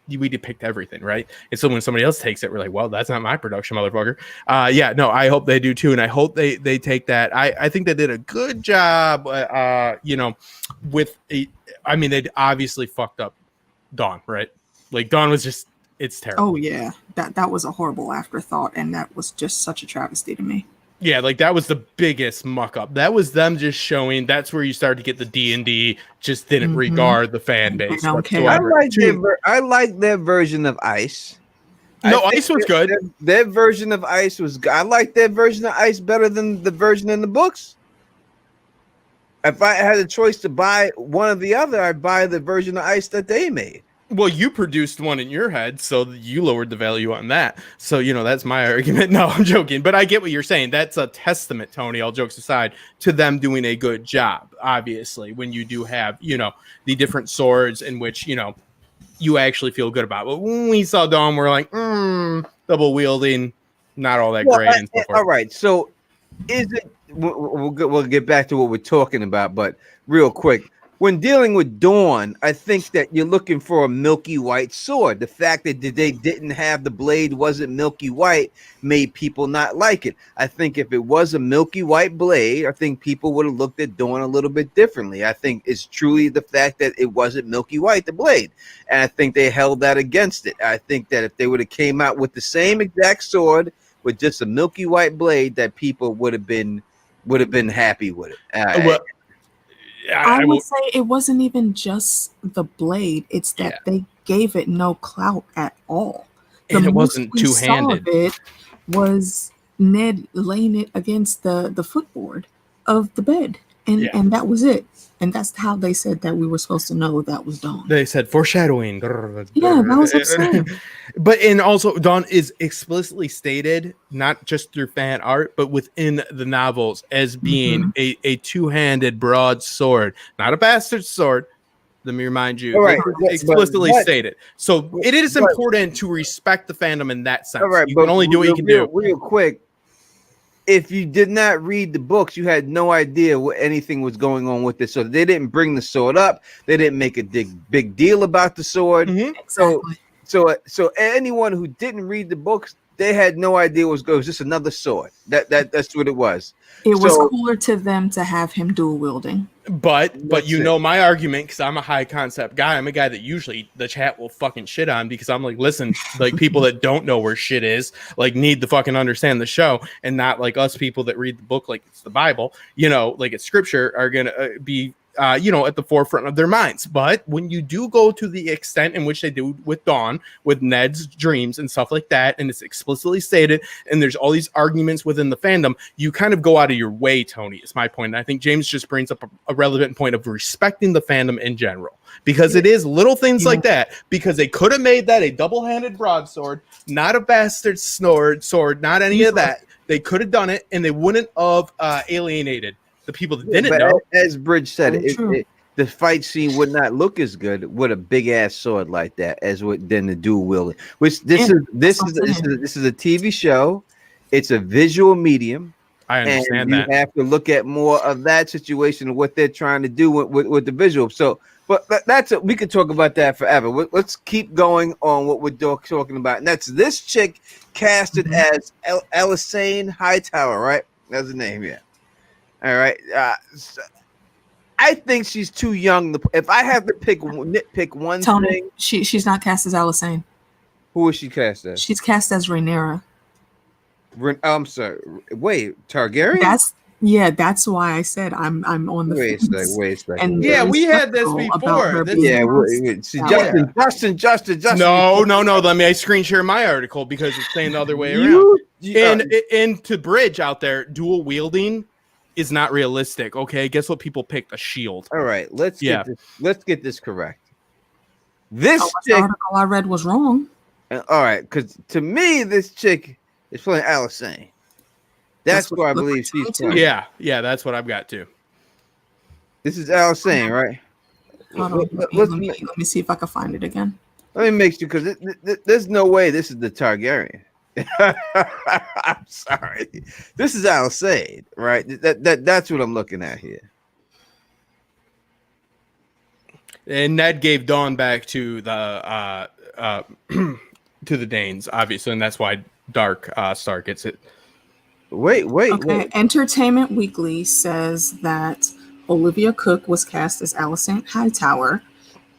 we depict everything, right? And so when somebody else takes it, we're like, well, that's not my production, motherfucker. I hope they do too, and I hope they take that. I think they did a good job, they obviously fucked up Dawn, right? Like Dawn was just. It's terrible. Oh yeah, that was a horrible afterthought, and that was just such a travesty to me. Yeah, like that was the biggest muck up. That was them just showing. That's where you start to get the D&D just didn't regard the fan base. I don't care. I like their version of Ice. No, think Ice was good. Their version of Ice was good. I like their version of Ice better than the version in the books. If I had a choice to buy one or the other, I'd buy the version of Ice that they made. Well, you produced one in your head, so you lowered the value on that. So, that's my argument. No, I'm joking. But I get what you're saying. That's a testament, Tony, all jokes aside, to them doing a good job, obviously, when you do have, the different swords in which, you actually feel good about. But when we saw Dawn, we're like, double wielding, not all that great. And so forth. All right. So is it, we'll get back to what we're talking about, but real quick. When dealing with Dawn, I think that you're looking for a milky white sword. The fact that they didn't have the blade wasn't milky white made people not like it. I think if it was a milky white blade, I think people would have looked at Dawn a little bit differently. I think it's truly the fact that it wasn't milky white, the blade. And I think they held that against it. I think that if they would have came out with the same exact sword with just a milky white blade, that people would have been happy with it. I would say it wasn't even just the blade. It's that they gave it no clout at all. And it wasn't two-handed. It was Ned laying it against the footboard of the bed. And that was it. And that's how they said that we were supposed to know that was Dawn. They said foreshadowing. Yeah, that was absurd. And also Dawn is explicitly stated, not just through fan art, but within the novels as being a two-handed broadsword, not a bastard sword. Let me remind you, explicitly stated. So it is important to respect the fandom in that sense. You can only do what you can do. Real quick. If you did not read the books, you had no idea what anything was going on with this. So they didn't bring the sword up. They didn't make a big deal about the sword. Mm-hmm. Exactly. So anyone who didn't read the books, they had no idea what was going. It was just another sword. That's what it was. It was cooler to them to have him dual wielding. But my argument, because I'm a high concept guy. I'm a guy that usually the chat will fucking shit on because I'm like, listen, like people that don't know where shit is, like need to fucking understand the show, and not like us people that read the book like it's the Bible, like it's scripture, are gonna be at the forefront of their minds. But when you do go to the extent in which they do with Dawn, with Ned's dreams and stuff like that, and it's explicitly stated, and there's all these arguments within the fandom, you kind of go out of your way, Tony, is my point. And I think James just brings up a relevant point of respecting the fandom in general, because it is little things like that, because they could have made that a double-handed broadsword, not a bastard sword, not any of that. They could have done it, and they wouldn't have alienated the people that didn't know. As Bridge said, the fight scene would not look as good with a big ass sword like that as than the dual wielding. Which this is a TV show. It's a visual medium. I understand that. You have to look at more of that situation and what they're trying to do with the visual. So, but that's we could talk about that forever. Let's keep going on what we're talking about. And that's this chick casted as Alicent Hightower, right? That's the name, yeah. All right. I think she's too young. If I have to nitpick one thing, she's not cast as Alicent. Who is she cast as? She's cast as Rhaenyra. I'm sorry. Wait, Targaryen? That's why I said I'm on the wait a second. And we had this before. Justin. No. Let me screen share my article because it's saying the other way around. And to Bridge out there, dual wielding is not realistic. Okay, guess what people picked? A shield. All right, let's get this correct. This chick, the article I read was wrong. All right, because to me, this chick is playing Alicent. That's what I believe she's playing. Yeah, that's what I've got too. This is Alicent, right? Hold on. Let me see if I can find it again. Let me make sure, because there's no way this is the Targaryen. I'm sorry. This is Alicent, right? That's what I'm looking at here. And Ned gave Dawn back to the to the Danes, obviously, and that's why Dark Star gets it. Wait. Entertainment Weekly says that Olivia Cooke was cast as Alicent Hightower,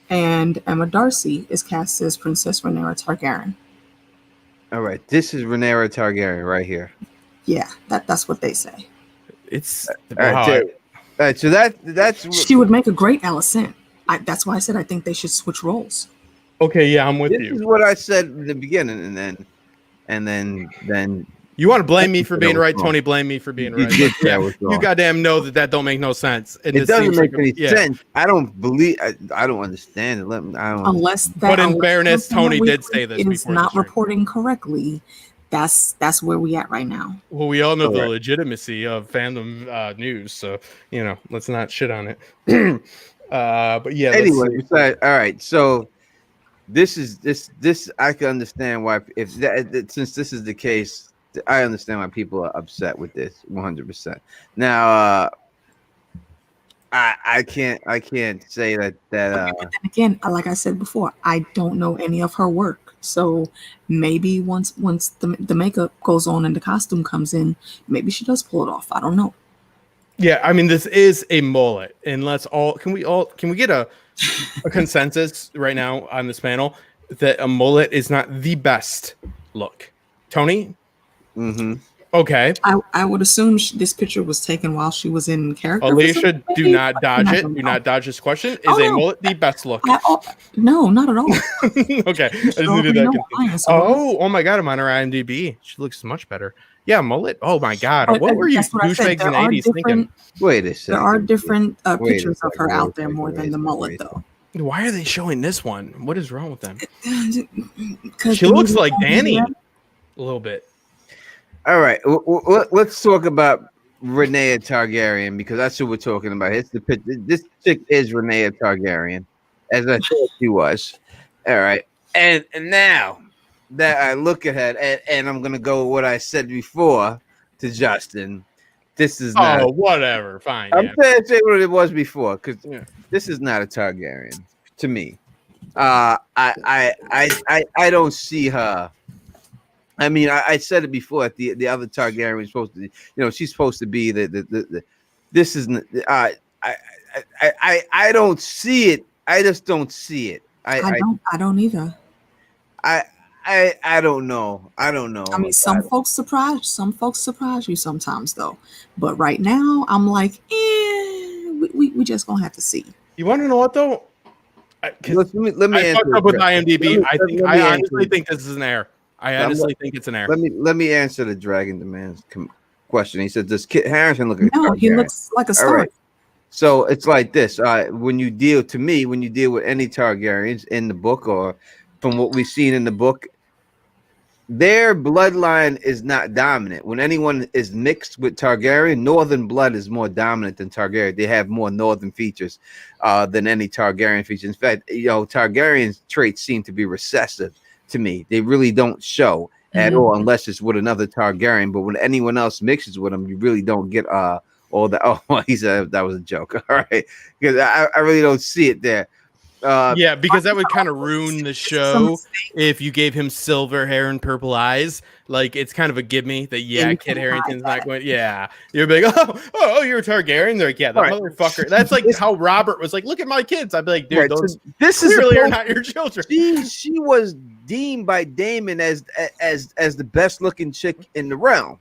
and Emma D'Arcy is cast as Princess Rhaenyra Targaryen. All right, this is Rhaenyra Targaryen right here. Yeah, that's what they say. It's all right. So that's she would make a great Alicent. That's why I said I think they should switch roles. Okay, yeah, I'm with you. This is what I said in the beginning, and then and then you want to blame me for being right, Tony? Blame me for being right. Yeah, you goddamn know that don't make no sense. And it doesn't make any sense. I don't believe. I don't understand it. I don't. Unless that. But in fairness, Tony did say this is not reporting correctly. That's where we at right now. Well, we all know the legitimacy of fandom news, so let's not shit on it. But yeah. Anyway, besides, all right. So this I can understand why since this is the case. I understand why people are upset with this 100%. Now, I can't say that. But then again, like I said before, I don't know any of her work. So maybe once the makeup goes on and the costume comes in, maybe she does pull it off. I don't know. Yeah, I mean, this is a mullet, and can we get a consensus right now on this panel that a mullet is not the best look, Tony? Mm-hmm. Okay. I would assume this picture was taken while she was in character. Alicia, do not dodge it. Do not dodge this question. Is a mullet the best look? No, not at all. Okay. I just needed that. Oh my God, I'm on her IMDb. She looks much better. Yeah, mullet. Oh my God. What were you douchebags in the 80s thinking? Wait a second. There are different pictures of her out there more than the mullet, though. Why are they showing this one? What is wrong with them? She looks like Danny a little bit. All right, let's talk about Rhaenyra Targaryen because that's who we're talking about. This chick is Rhaenyra Targaryen, as I thought she was. All right, and now that I look at her, and I'm gonna go with what I said before to Justin. This is not. Oh, whatever. Fine. I'm saying what it was before because this is not a Targaryen to me. I don't see her. I mean, I said it before. The other Targaryen is supposed to, she's supposed to be the. This is I don't see it. I just don't see it. I don't either. I don't know. I don't know. I mean, some folks surprise you sometimes though. But right now, I'm like, we just gonna have to see. You want to know what though? Let me I fucked up with IMDb. I honestly think this is an error. I honestly think it's an error. Let me answer the Dragon Demands question. He said, "Does Kit Harington look?" No, he looks like a star. Right. So it's like this. When you deal with any Targaryens in the book or from what we've seen in the book, their bloodline is not dominant. When anyone is mixed with Targaryen, northern blood is more dominant than Targaryen. They have more northern features than any Targaryen features. In fact, Targaryen traits seem to be recessive. To me, they really don't show at all unless it's with another Targaryen. But when anyone else mixes with them, you really don't get all the. Oh, he said that was a joke. All right, because I really don't see it there. Yeah, because that would kind of ruin the show if you gave him silver hair and purple eyes. Like it's kind of a gimme that Kit Harington's not going. Yeah, you're like, oh, you're a Targaryen. They're like, yeah, that motherfucker. That's like how Robert was like, look at my kids. I'd be like, dude, those this clearly are not your children. She was deemed by Daemon as the best looking chick in the realm.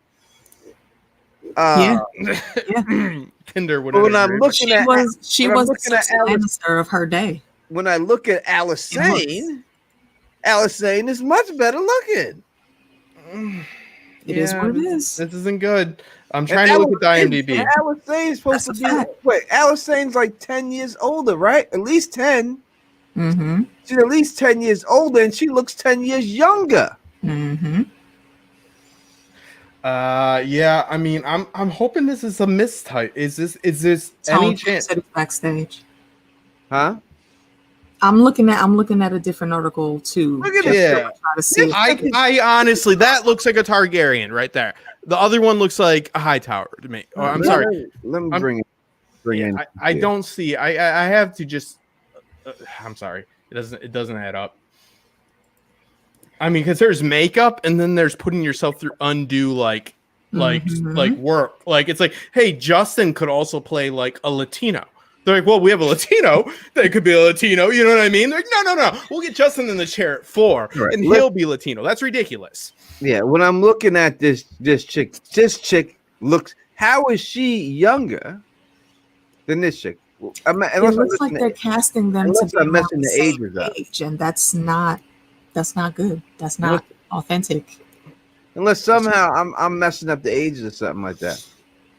Tinder. When I'm looking at, she was the Lannister of her day. When I look at Alicent is much better looking. It is what it is. This isn't good. I'm trying to look at the IMDb. Alicent is supposed to be. Wait, Alicent's like 10 years older, right? At least 10. Mm-hmm. She's at least 10 years older, and she looks 10 years younger. Mm-hmm. Yeah. I mean, I'm hoping this is a mistype. Is this any chance? Backstage. Huh? I'm looking at a different article too. Look at it. I honestly, that looks like a Targaryen right there. The other one looks like a Hightower to me. Oh, I'm sorry. Let me bring in. I don't see. I have to just. I'm sorry. It doesn't add up. I mean, because there's makeup and then there's putting yourself through undue like work. Like it's like, hey, Justin could also play like a Latino. They're like, well, we have a Latino. They could be a Latino. You know what I mean? They're like, no. We'll get Justin in the chair at 4, and he'll be Latino. That's ridiculous. Yeah, when I'm looking at this chick looks. How is she younger than this chick? It looks like they're casting them to be messing the ages up, and that's not good. That's not authentic. unless somehow I'm messing up the ages or something like that.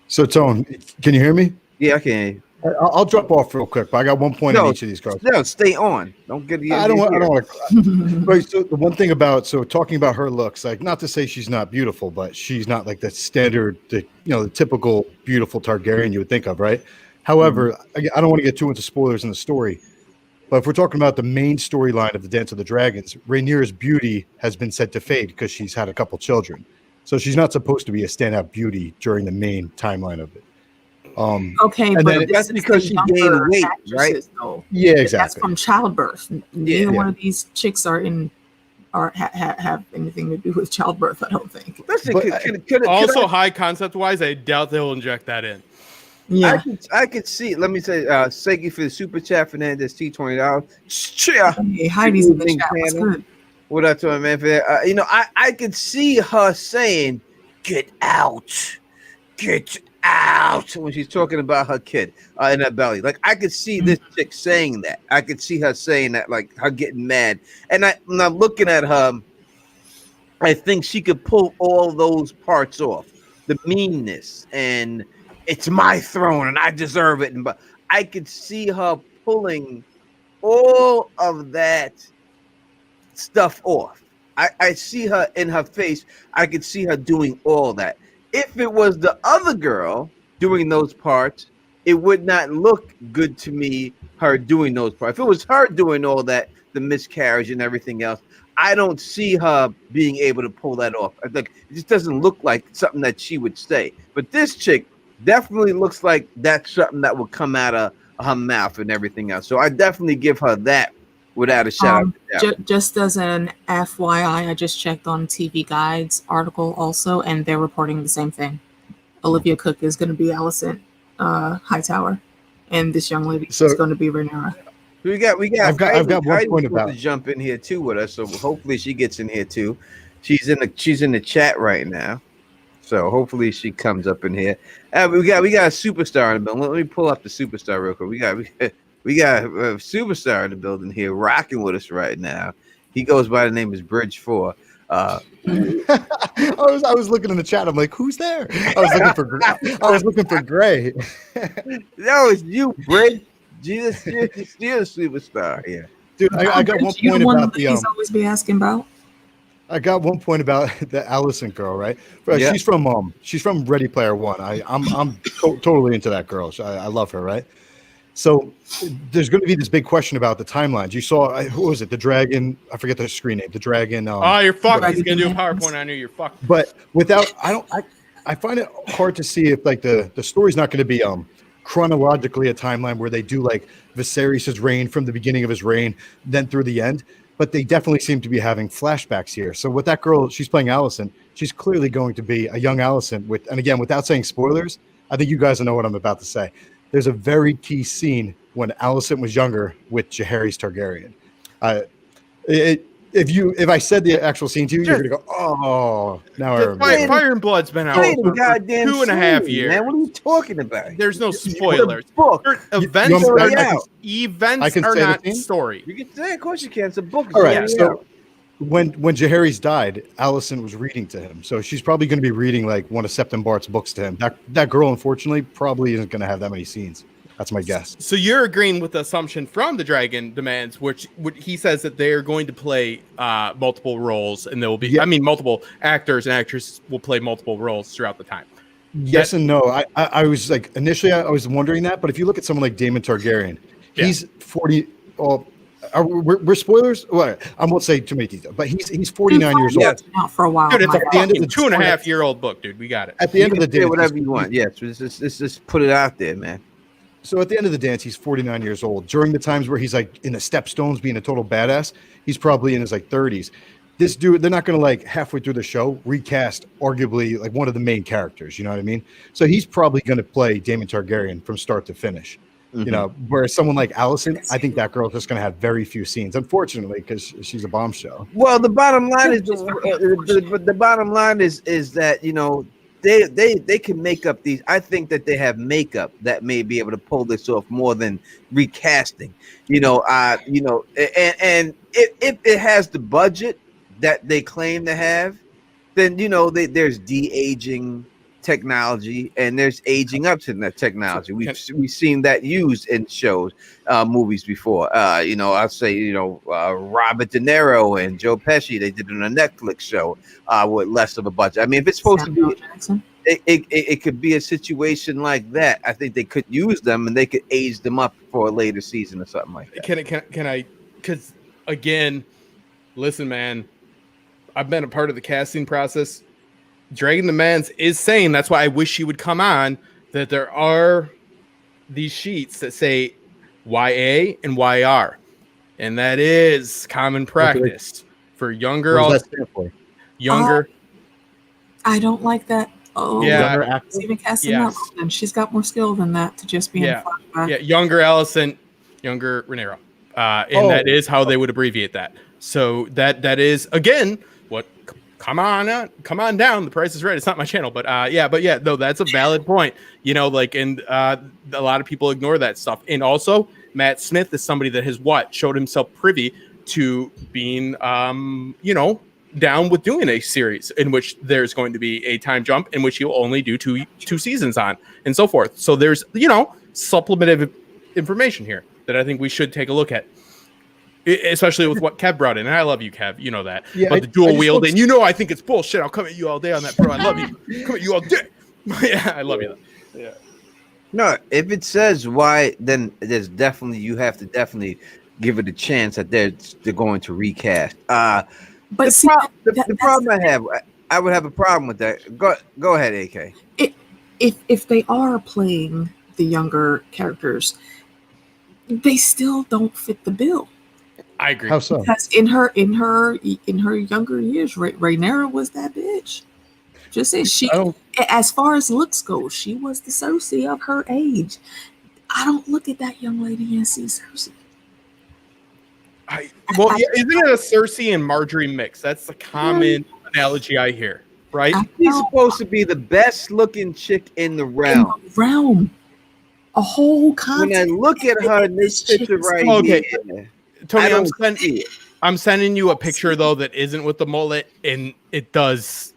So, Tone, can you hear me? Yeah, I can. I'll drop off real quick, but I got 1 point on each of these girls. No, stay on. Don't get. I don't want to. Right. So the one thing about talking about her looks, like, not to say she's not beautiful, but she's not like the standard, the typical beautiful Targaryen you would think of, right? However, I don't want to get too into spoilers in the story, but if we're talking about the main storyline of the Dance of the Dragons, Rhaenyra's beauty has been said to fade because she's had a couple children, so she's not supposed to be a standout beauty during the main timeline of it. Okay, but that's because she gained weight, right? Though. Yeah, exactly. That's from childbirth. Neither one of these chicks are in or have anything to do with childbirth. I don't think. Listen, also, high concept wise, I doubt they'll inject that in. Yeah, I could see. Let me say, thank you for the super chat, Fernandez $20. Hey, Heidi's in the chat. What's good? What I told man for that. I could see her saying, "Get out, get out," when she's talking about her kid in her belly. Like, I could see this chick saying that. I could see her saying that, like her getting mad. And when I'm looking at her, I think she could pull all those parts off. The meanness and it's my throne and I deserve it. But I could see her pulling all of that stuff off. I see her in her face. I could see her doing all that. If it was the other girl doing those parts, it would not look good to me, her doing those parts. If it was her doing all that, the miscarriage and everything else, I don't see her being able to pull that off. I think it just doesn't look like something that she would say. But this chick definitely looks like that's something that would come out of her mouth and everything else. So I definitely give her that without a shadow. Just as an FYI, I just checked on TV Guide's article also, and they're reporting the same thing. Olivia Cooke is going to be Alicent Hightower, and this young lady is going to be Rhaenyra. We got. I've got one point about to jump in here too with us, so hopefully she gets in here too. She's in the chat right now, so hopefully she comes up in here. We got a superstar in the building. Let me pull up the superstar real quick. We got a superstar in the building here, rocking with us right now. He goes by the name is Bridge 4. I was looking in the chat. I'm like, who's there? I was looking for Gray. No, it's you, Bridge. Jesus, you're a superstar here, dude. I got one point about the. He's always be asking about. I got one point about the Alicent girl, right? Yeah. She's from Ready Player One. I'm totally into that girl. I love her, right? So there's going to be this big question about the timelines. You saw, who was it? The dragon. I forget the screen name. The dragon. You're fucked. He's going to do a PowerPoint on you. You're fucked. But I find it hard to see if like the story's not going to be chronologically a timeline where they do like Viserys' reign from the beginning of his reign, then through the end. But they definitely seem to be having flashbacks here. So with that girl, she's playing Alicent. She's clearly going to be a young Alicent. And again, without saying spoilers, I think you guys know what I'm about to say. There's a very key scene when Alicent was younger with Jaehaerys Targaryen. If I said the actual scene to you, you're gonna go, oh, now I remember. Fire and Blood's been out for 2.5 years. Man, what are you talking about? There's no spoilers. Events are not story. You can say, of course you can. It's a book. All right. So when Jaehaerys died, Alicent was reading to him. So she's probably going to be reading like one of Septon Bart's books to him. That girl, unfortunately, probably isn't going to have that many scenes. That's my guess. So you're agreeing with the assumption from the Dragon Demands, which he says that they are going to play multiple roles, and there will be, multiple actors and actresses will play multiple roles throughout the time. Yes and no. I was like, initially I was wondering that, but if you look at someone like Daemon Targaryen, he's 40. We're spoilers. Well, I won't say too many details, but he's 49 years old. Out for a while, dude. It's at the end of the 2.5-year-old book, dude. We got it. At the end of the day, whatever you want. Yes, just put it out there, man. So at the end of the dance, he's 49 years old. During the times where he's like in the stepstones being a total badass, he's probably in his like 30s. This dude, they're not going to like halfway through the show recast arguably like one of the main characters. You know what I mean? So he's probably going to play Daemon Targaryen from start to finish. Mm-hmm. You know, whereas someone like Alicent, I think that girl's just going to have very few scenes, unfortunately, because she's a bombshell. Well, the bottom line is the bottom line is that, you know, they can make up these. I think that they have makeup that may be able to pull this off more than recasting. And if it has the budget that they claim to have, then there's de-aging technology and there's aging up to that technology. We've seen that used in shows, movies before. I'll say Robert De Niro and Joe Pesci, they did it on a Netflix show with less of a budget. I mean, if it's supposed to be, it could be a situation like that. I think they could use them and they could age them up for a later season or something like that. Can I? Because again, listen, man, I've been a part of the casting process. Dragon the Mans is saying, that's why I wish he would come on, that there are these sheets that say YA and YR, and that is common practice for younger. Younger. I don't like that. Oh, yeah. Even casting up, and she's got more skill than that to just be in flashback. Yeah, younger Alicent, younger Rhaenyra, and that is how they would abbreviate that. So that is again what. Come on down. The Price is Right. It's not my channel, but no, that's a valid point. And a lot of people ignore that stuff. And also, Matt Smith is somebody that has showed himself privy to being, down with doing a series in which there's going to be a time jump in which he'll only do two seasons on and so forth. So there's, supplementive information here that I think we should take a look at. Especially with what Kev brought in, and I love you, Kev. You know that. Yeah, but the dual wielding, I think it's bullshit. I'll come at you all day on that, bro. I love you. Come at you all day. Yeah, I love you. Yeah. No, if it says why, then there's definitely you have to definitely give it a chance that they're going to recast. But the problem I would have a problem with that. Go ahead, AK. If they are playing the younger characters, they still don't fit the bill. I agree. How so? Because in her younger years, Rhaenyra was that bitch. Just say as far as looks go, she was the Cersei of her age. I don't look at that young lady and see Cersei. Isn't it a Cersei and Marjorie mix? That's the common analogy I hear, right? She's supposed to be the best looking chick in the realm. A whole continent. When I look at her in this picture here. Tony, I'm sending you a picture though that isn't with the mullet, and it does.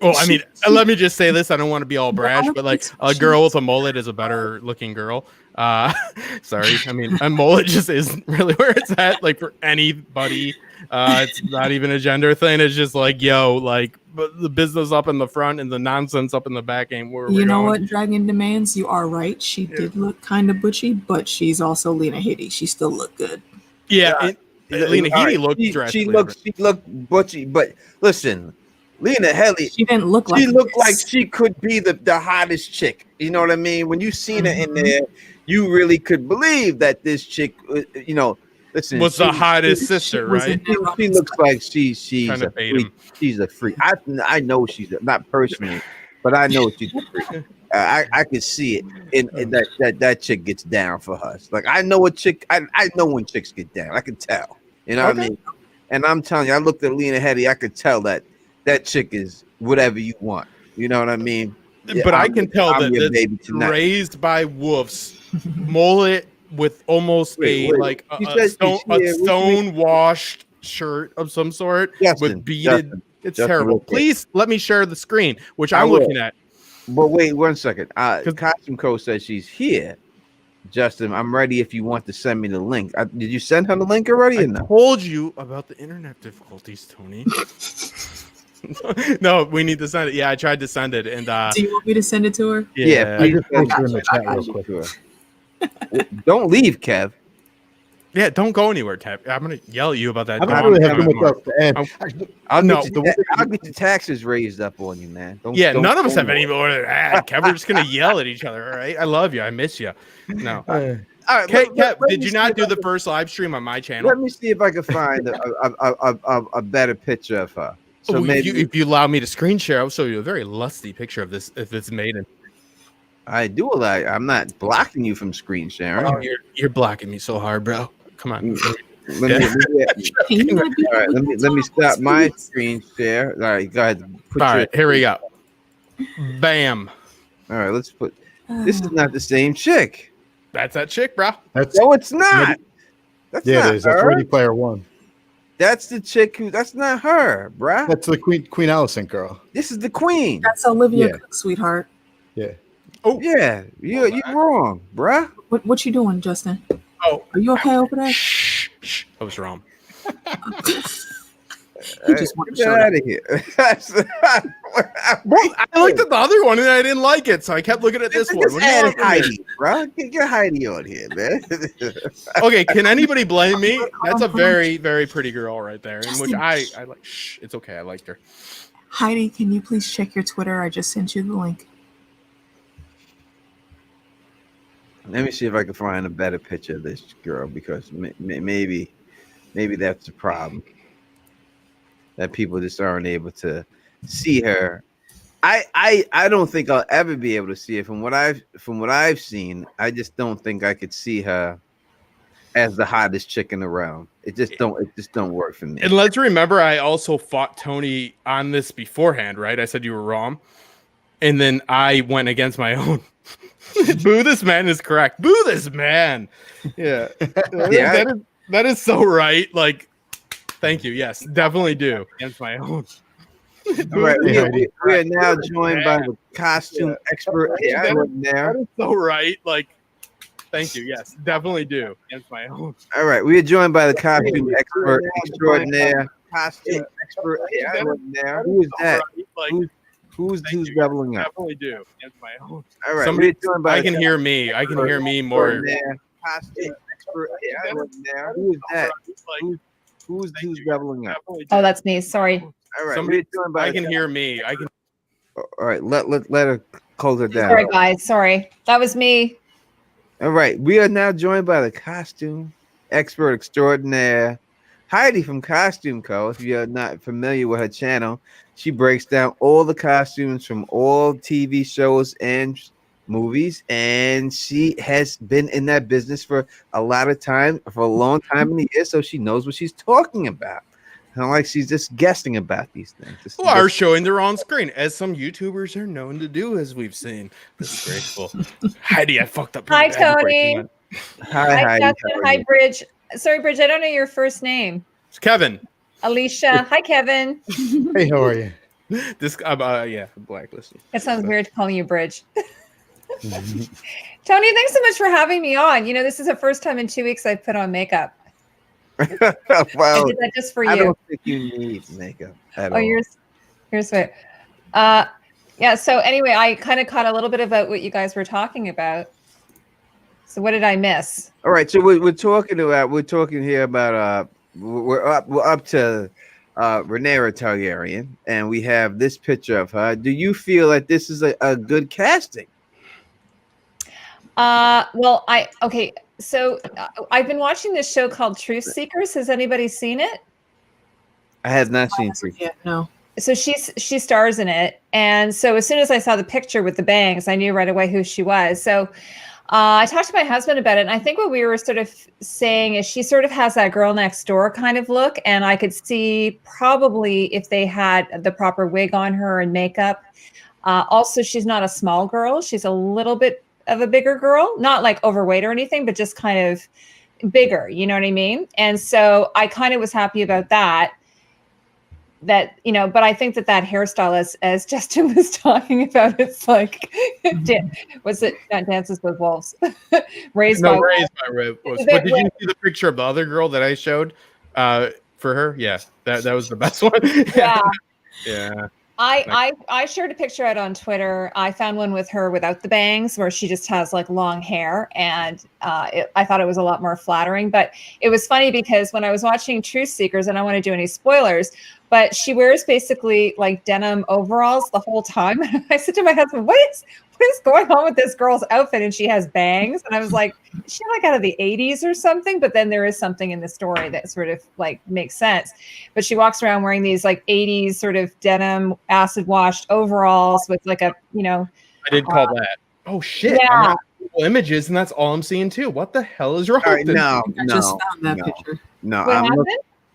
Well, I mean, let me just say this. I don't want to be all brash, but like a girl with a mullet is a better looking girl. Sorry, I mean, a mullet just isn't really where it's at. Like for anybody, it's not even a gender thing. It's just like, the business up in the front and the nonsense up in the back ain't where we're going. What Dragon demands? You are right. She did look kind of butchy, but she's also Lena Headey. She still looked good. Yeah, Lena Headey looked dressed. She looked butchy, but listen, Lena Headey. She didn't look like. She looked like she could be the hottest chick. You know what I mean? When you seen her in there, you really could believe that this chick, listen, was the hottest sister, right? She looks like she's a freak. Him. She's a freak. I know she's not personally, but I know she's a freak. I can see it in that chick gets down for us. Like I know a chick. I know when chicks get down. I can tell. You know what I mean? And I'm telling you, I looked at Lena Headey. I could tell that chick is whatever you want. You know what I mean? Yeah, but I can tell that it's raised by wolves, mullet with almost a stone washed shirt of some sort with beaded. It's terrible. Please let me share the screen, which I'm looking at. But wait 1 second. Costume Co says she's here. Justin, I'm ready if you want to send me the link. Did you send her the link already? I told you about the internet difficulties, Tony. No, we need to send it. Yeah, I tried to send it. And do you want me to send it to her? Yeah, I just posted her in the chat real quick. Don't leave, Kev. Yeah, don't go anywhere, Tab. I'm gonna yell at you about that. I don't really have too much else to add. I'll get the taxes raised up on you, man. None of us have any more to add. Kev, we're just gonna yell at each other. All right, I love you. I miss you. No. All right, Kev, did you not do the first live stream on my channel? Let me see if I can find a better picture of her. So maybe if you allow me to screen share, I'll show you a very lusty picture of this if it's made in. I do like. I'm not blocking you from screen sharing. Oh, you're blocking me so hard, bro. Come on. Let me stop my screen share. All right, go ahead. All right, here we go. Bam. All right, let's put. This is not the same chick. That's that chick, bro. No, it's not. That's not it is. That's Ready Player One. That's the chick who. That's not her, bruh. That's the Queen Alicent girl. This is the queen. That's Olivia Yeah. Cooke, sweetheart. Yeah. Oh, Yeah, you're wrong, bruh. What you doing, Justin? oh, Are you okay over there? shh. I was wrong. He just wanted to Get show out that. of here. Well, I looked at the other one and I didn't like it, so I kept looking at this one. Just What do you add want from me? Heidi, bro. Get Heidi on here, man. Okay, can anybody blame me? That's a very, very pretty girl right there, in which Justin. I like. Shh, it's okay. I liked her. Heidi, can you please check your Twitter? I just sent you the link. Let me see if I can find a better picture of this girl because maybe that's the problem. That people just aren't able to see her. I don't think I'll ever be able to see it from what I've seen. I just don't think I could see her as the hottest chick in the realm. It just don't work for me. And let's remember, I also fought Tony on this beforehand, right? I said you were wrong, and then I went against my own. Boo this man is correct. Boo this man. Yeah, Yeah. that is so right. Like, thank you. Yes, definitely do against my own. All right, we Heidi. are now joined by the costume expert. Yeah, AI that there. is so right. Like, thank you. Yes, definitely do against my own. All right, we are joined by the costume expert extraordinaire. Costume expert extraordinaire. Who is that? Like, Who's thank you. doubling up? Definitely do against my own. All right, Somebody, we're joined by I the can hear me. I can hear me more. extraordinaire. Costume expert extraordinaire. Who is that? Like, Who's thank you. doubling up? definitely do. Oh, that's me. Sorry. All right, Somebody, we're joined by I the can hear me. I can. All right, let her close her down. Sorry, guys. Sorry. That was me. All right, we are now joined by the costume expert extraordinaire, Heidi from Costume Co. If you're not familiar with her channel, she breaks down all the costumes from all TV shows and movies, and she has been in that business for a lot of time, for a long time in the year, so she knows what she's talking about. Not like she's just guessing about these things. Who are showing their on screen, as some YouTubers are known to do, as we've seen. Disgraceful. Heidi, I fucked up. Hi, pretty bad before I Tony. came in. Hi, Heidi. Justin. How are Hi, you? Bridge. Sorry, Bridge. I don't know your first name. It's Kevin. Alicia. Hi, Kevin. Hey, how are you? This, yeah, blacklisted. It sounds weird calling you Bridge. Tony, thanks so much for having me on. You know, this is the first time in 2 weeks I've put on makeup. I Well, did that just for I you. don't think you need makeup at Oh, all. you're sweet. Yeah. So anyway, I kind of caught a little bit about what you guys were talking about. So what did I miss? All right, so we're talking here about we're up to Rhaenyra Targaryen, and we have this picture of her. Do you feel that this is a good casting? Well, so I've been watching this show called Truth Seekers. Has anybody seen it? I have not seen it. Yeah, no. So she stars in it, and so as soon as I saw the picture with the bangs, I knew right away who she was. So I talked to my husband about it, and I think what we were sort of saying is she sort of has that girl next door kind of look, and I could see probably if they had the proper wig on her and makeup. Also, she's not a small girl; she's a little bit of a bigger girl, not like overweight or anything, but just kind of bigger. You know what I mean? And so I kind of was happy about that. But I think that hairstyle, as Justin was talking about, it's like, was it not Dances with Wolves? Raised by Raised by Wolves. But did you see the picture of the other girl that I showed for her? Yeah, that was the best one. Yeah. Yeah. I shared a picture out on Twitter. I found one with her without the bangs, where she just has like long hair, and I thought it was a lot more flattering. But it was funny because when I was watching Truth Seekers, and I don't want to do any spoilers, but she wears basically like denim overalls the whole time. I said to my husband, what is going on with this girl's outfit? And she has bangs. And I was like, is she like out of the 80s or something? But then there is something in the story that sort of like makes sense. But she walks around wearing these like 80s sort of denim acid washed overalls with like a, I did call that. Oh shit. Yeah. I'm not Google images, and that's all I'm seeing too. What the hell is wrong All right, with this? I just found that picture. No, What happened?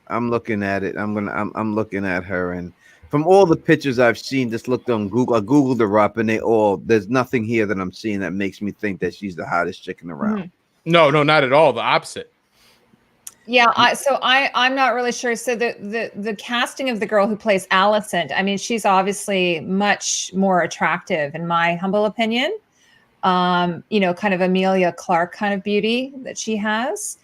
I'm looking at it. I'm looking at her, and from all the pictures I've seen, just looked on Google. I googled her up, and there's nothing here that I'm seeing that makes me think that she's the hottest chick in the round. No, not at all. The opposite. Yeah, I'm not really sure. So the casting of the girl who plays Alicent, I mean, she's obviously much more attractive in my humble opinion. Kind of Amelia Clark kind of beauty that she has.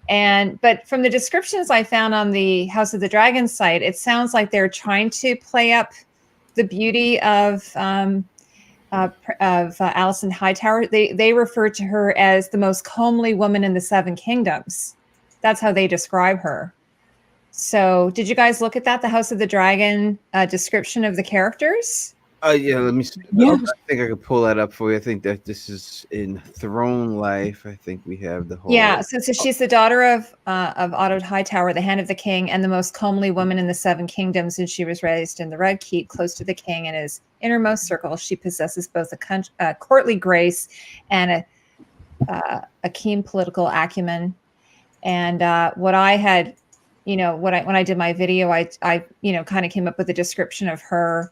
But from the descriptions I found on the House of the Dragon site, it sounds like they're trying to play up the beauty of Alicent Hightower. They refer to her as the most comely woman in the Seven Kingdoms. That's how they describe her. So, did you guys look at that? The House of the Dragon description of the characters? Yeah, let me see. Yeah. I think I could pull that up for you. I think that this is in Throne Life. I think we have the whole. Yeah, so she's the daughter of Otto Hightower, the Hand of the King, and the most comely woman in the Seven Kingdoms. And she was raised in the Red Keep, close to the king and his innermost circle. She possesses both a courtly grace and a keen political acumen. And what I had, when I did my video, I kind of came up with a description of her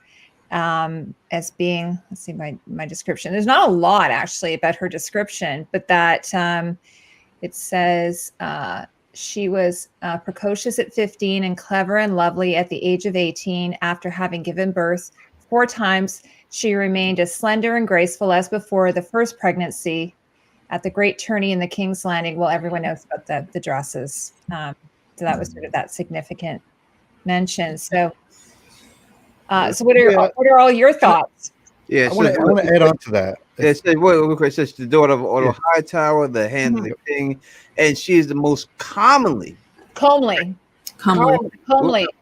as being, let's see, my description. There's not a lot actually about her description, but that it says she was precocious at 15 and clever and lovely at the age of 18. After having given birth 4 times, she remained as slender and graceful as before the first pregnancy at the great tourney in the King's Landing. Well, everyone knows about the dresses. So that was sort of that significant mention. So what are all your thoughts? Yeah, I want to add on to that. It says the daughter of Otto Hightower, the Hand of the King, and she is the most comely. Comely.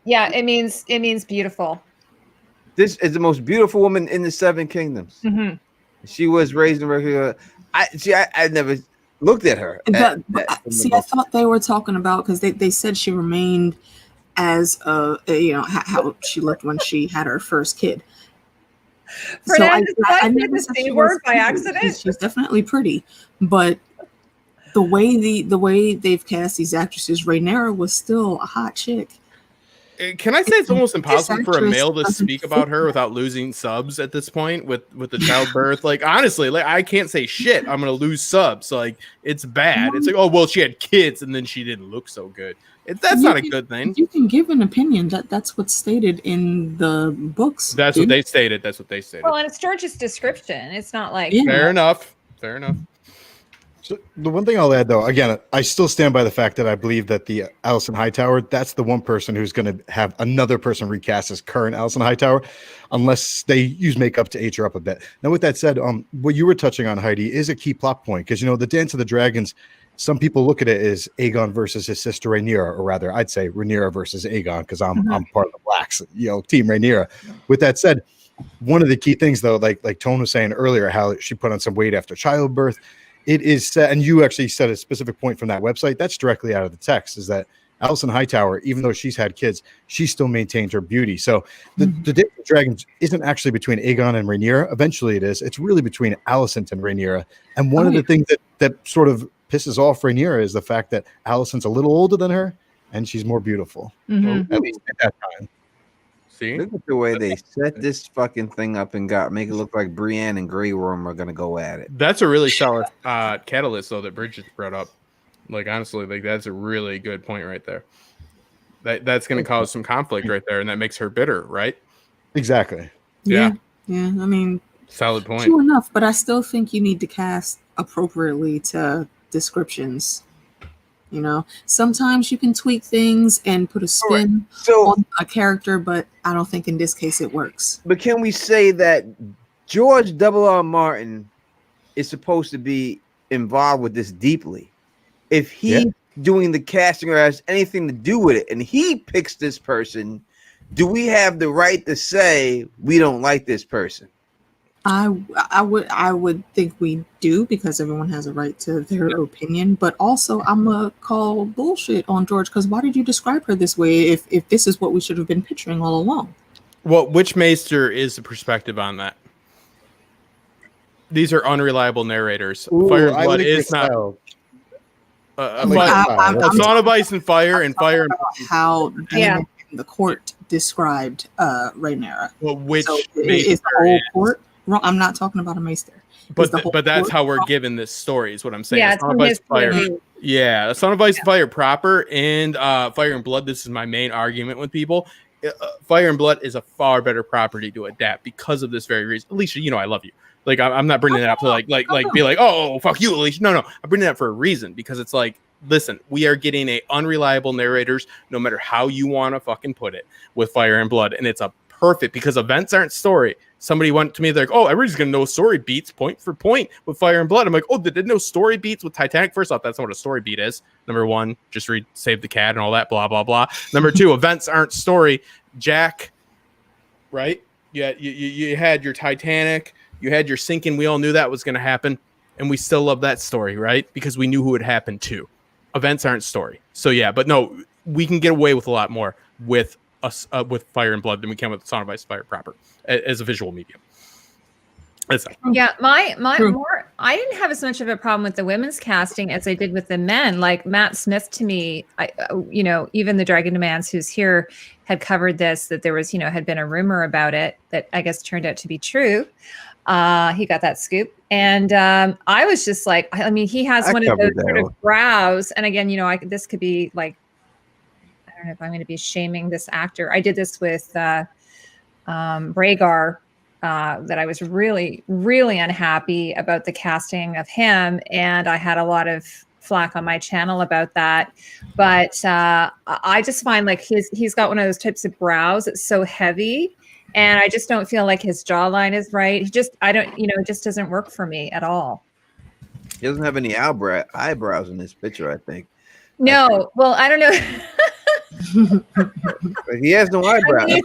Yeah, it means beautiful. This is the most beautiful woman in the Seven Kingdoms. Mm-hmm. She was raised in regular. I never looked at her. I thought they were talking about, because they said she remained as how she looked when she had her first kid. So I never said she was by accident. She's definitely pretty, but the way they've cast these actresses, Rhaenyra was still a hot chick. Can I say it's almost impossible for a male to speak about her without losing subs at this point with the childbirth? Like, honestly, like I can't say shit. I'm gonna lose subs. So, like, it's bad. It's like, oh well, she had kids and then she didn't look so good. That's not a good thing. You can give an opinion. That's what's stated in the books. That's what they stated. Well, and it's George's description. It's not like Fair enough. So the one thing I'll add, though, again, I still stand by the fact that I believe that the Alicent Hightower, that's the one person who's going to have another person recast as current Alicent Hightower, unless they use makeup to age her up a bit. Now, with that said, what you were touching on, Heidi, is a key plot point, because, the Dance of the Dragons, some people look at it as Aegon versus his sister Rhaenyra, or rather, I'd say Rhaenyra versus Aegon, because I'm part of the Blacks, Team Rhaenyra. With that said, one of the key things, though, like Tone was saying earlier, how she put on some weight after childbirth. It is set, and you actually said a specific point from that website. That's directly out of the text, is that Alicent Hightower, even though she's had kids, she still maintained her beauty. So the Dance of Dragons isn't actually between Aegon and Rhaenyra. Eventually it is. It's really between Alicent and Rhaenyra. And one of the things that sort of pisses off Rhaenyra is the fact that Alicent's a little older than her, and she's more beautiful, at least at that time. See? Look at the way they set this fucking thing up and make it look like Brienne and Grey Worm are gonna go at it. That's a really solid catalyst, though, that Bridget brought up. Like, honestly, like that's a really good point right there. That's going to cause some conflict right there, and that makes her bitter, right? Exactly. Yeah. I mean, solid point. True enough, but I still think you need to cast appropriately to descriptions. Sometimes you can tweak things and put a spin on a character, but I don't think in this case it works. But can we say that George R.R. Martin is supposed to be involved with this deeply? If he's doing the casting or has anything to do with it, and he picks this person, do we have the right to say we don't like this person? I would think we do, because everyone has a right to their opinion, but also I'm gonna call bullshit on George, because why did you describe her this way if this is what we should have been picturing all along? Well, which maester is the perspective on that? These are unreliable narrators. Fire and Blood is not. A Song of Ice and Fire, and Fire. How the court described Rhaenyra. Well, which is the whole court? I'm not talking about a maester. But that's how we're given this story, is what I'm saying. Yeah, it's from his Fire. Yeah, Son of Ice and Fire proper and Fire and Blood. This is my main argument with people. Fire and Blood is a far better property to adapt because of this very reason. Alicia, you know I love you. Like I'm not bringing that up to like be like, oh fuck you, Alicia. No, I'm bringing that up for a reason because it's like, listen, we are getting a unreliable narrators, no matter how you want to fucking put it, with Fire and Blood, and it's a perfect because events aren't story. Somebody went to me, they're like, oh, everybody's gonna know story beats point for point with Fire and Blood. I'm like, oh, they didn't know story beats with Titanic. First off, that's not what a story beat is. Number one, just read Save the Cat and all that, blah blah blah. Number two, events aren't story. Jack, right? Yeah, you had your Titanic, you had your sinking. We all knew that was gonna happen, and we still love that story, right? Because we knew who it happened to. Events aren't story. So yeah, but no, we can get away with a lot more with us with Fire and Blood than we can with Song of Ice and Fire proper as a visual medium. Yeah, my more I didn't have as much of a problem with the women's casting as I did with the men. Like Matt Smith, to me, even the Dragon Demands who's here had covered this, that there was, had been a rumor about it that I guess turned out to be true. He got that scoop. And I was just like, I mean, he has one of those sort of brows. And again, this could be like, I don't know if I'm going to be shaming this actor. I did this with Rhaegar, that I was really, really unhappy about the casting of him. And I had a lot of flack on my channel about that. But I just find like he's got one of those types of brows. It's so heavy. And I just don't feel like his jawline is right. It just doesn't work for me at all. He doesn't have any eyebrows in this picture, I think. No, well, I don't know. He has no eyebrows. I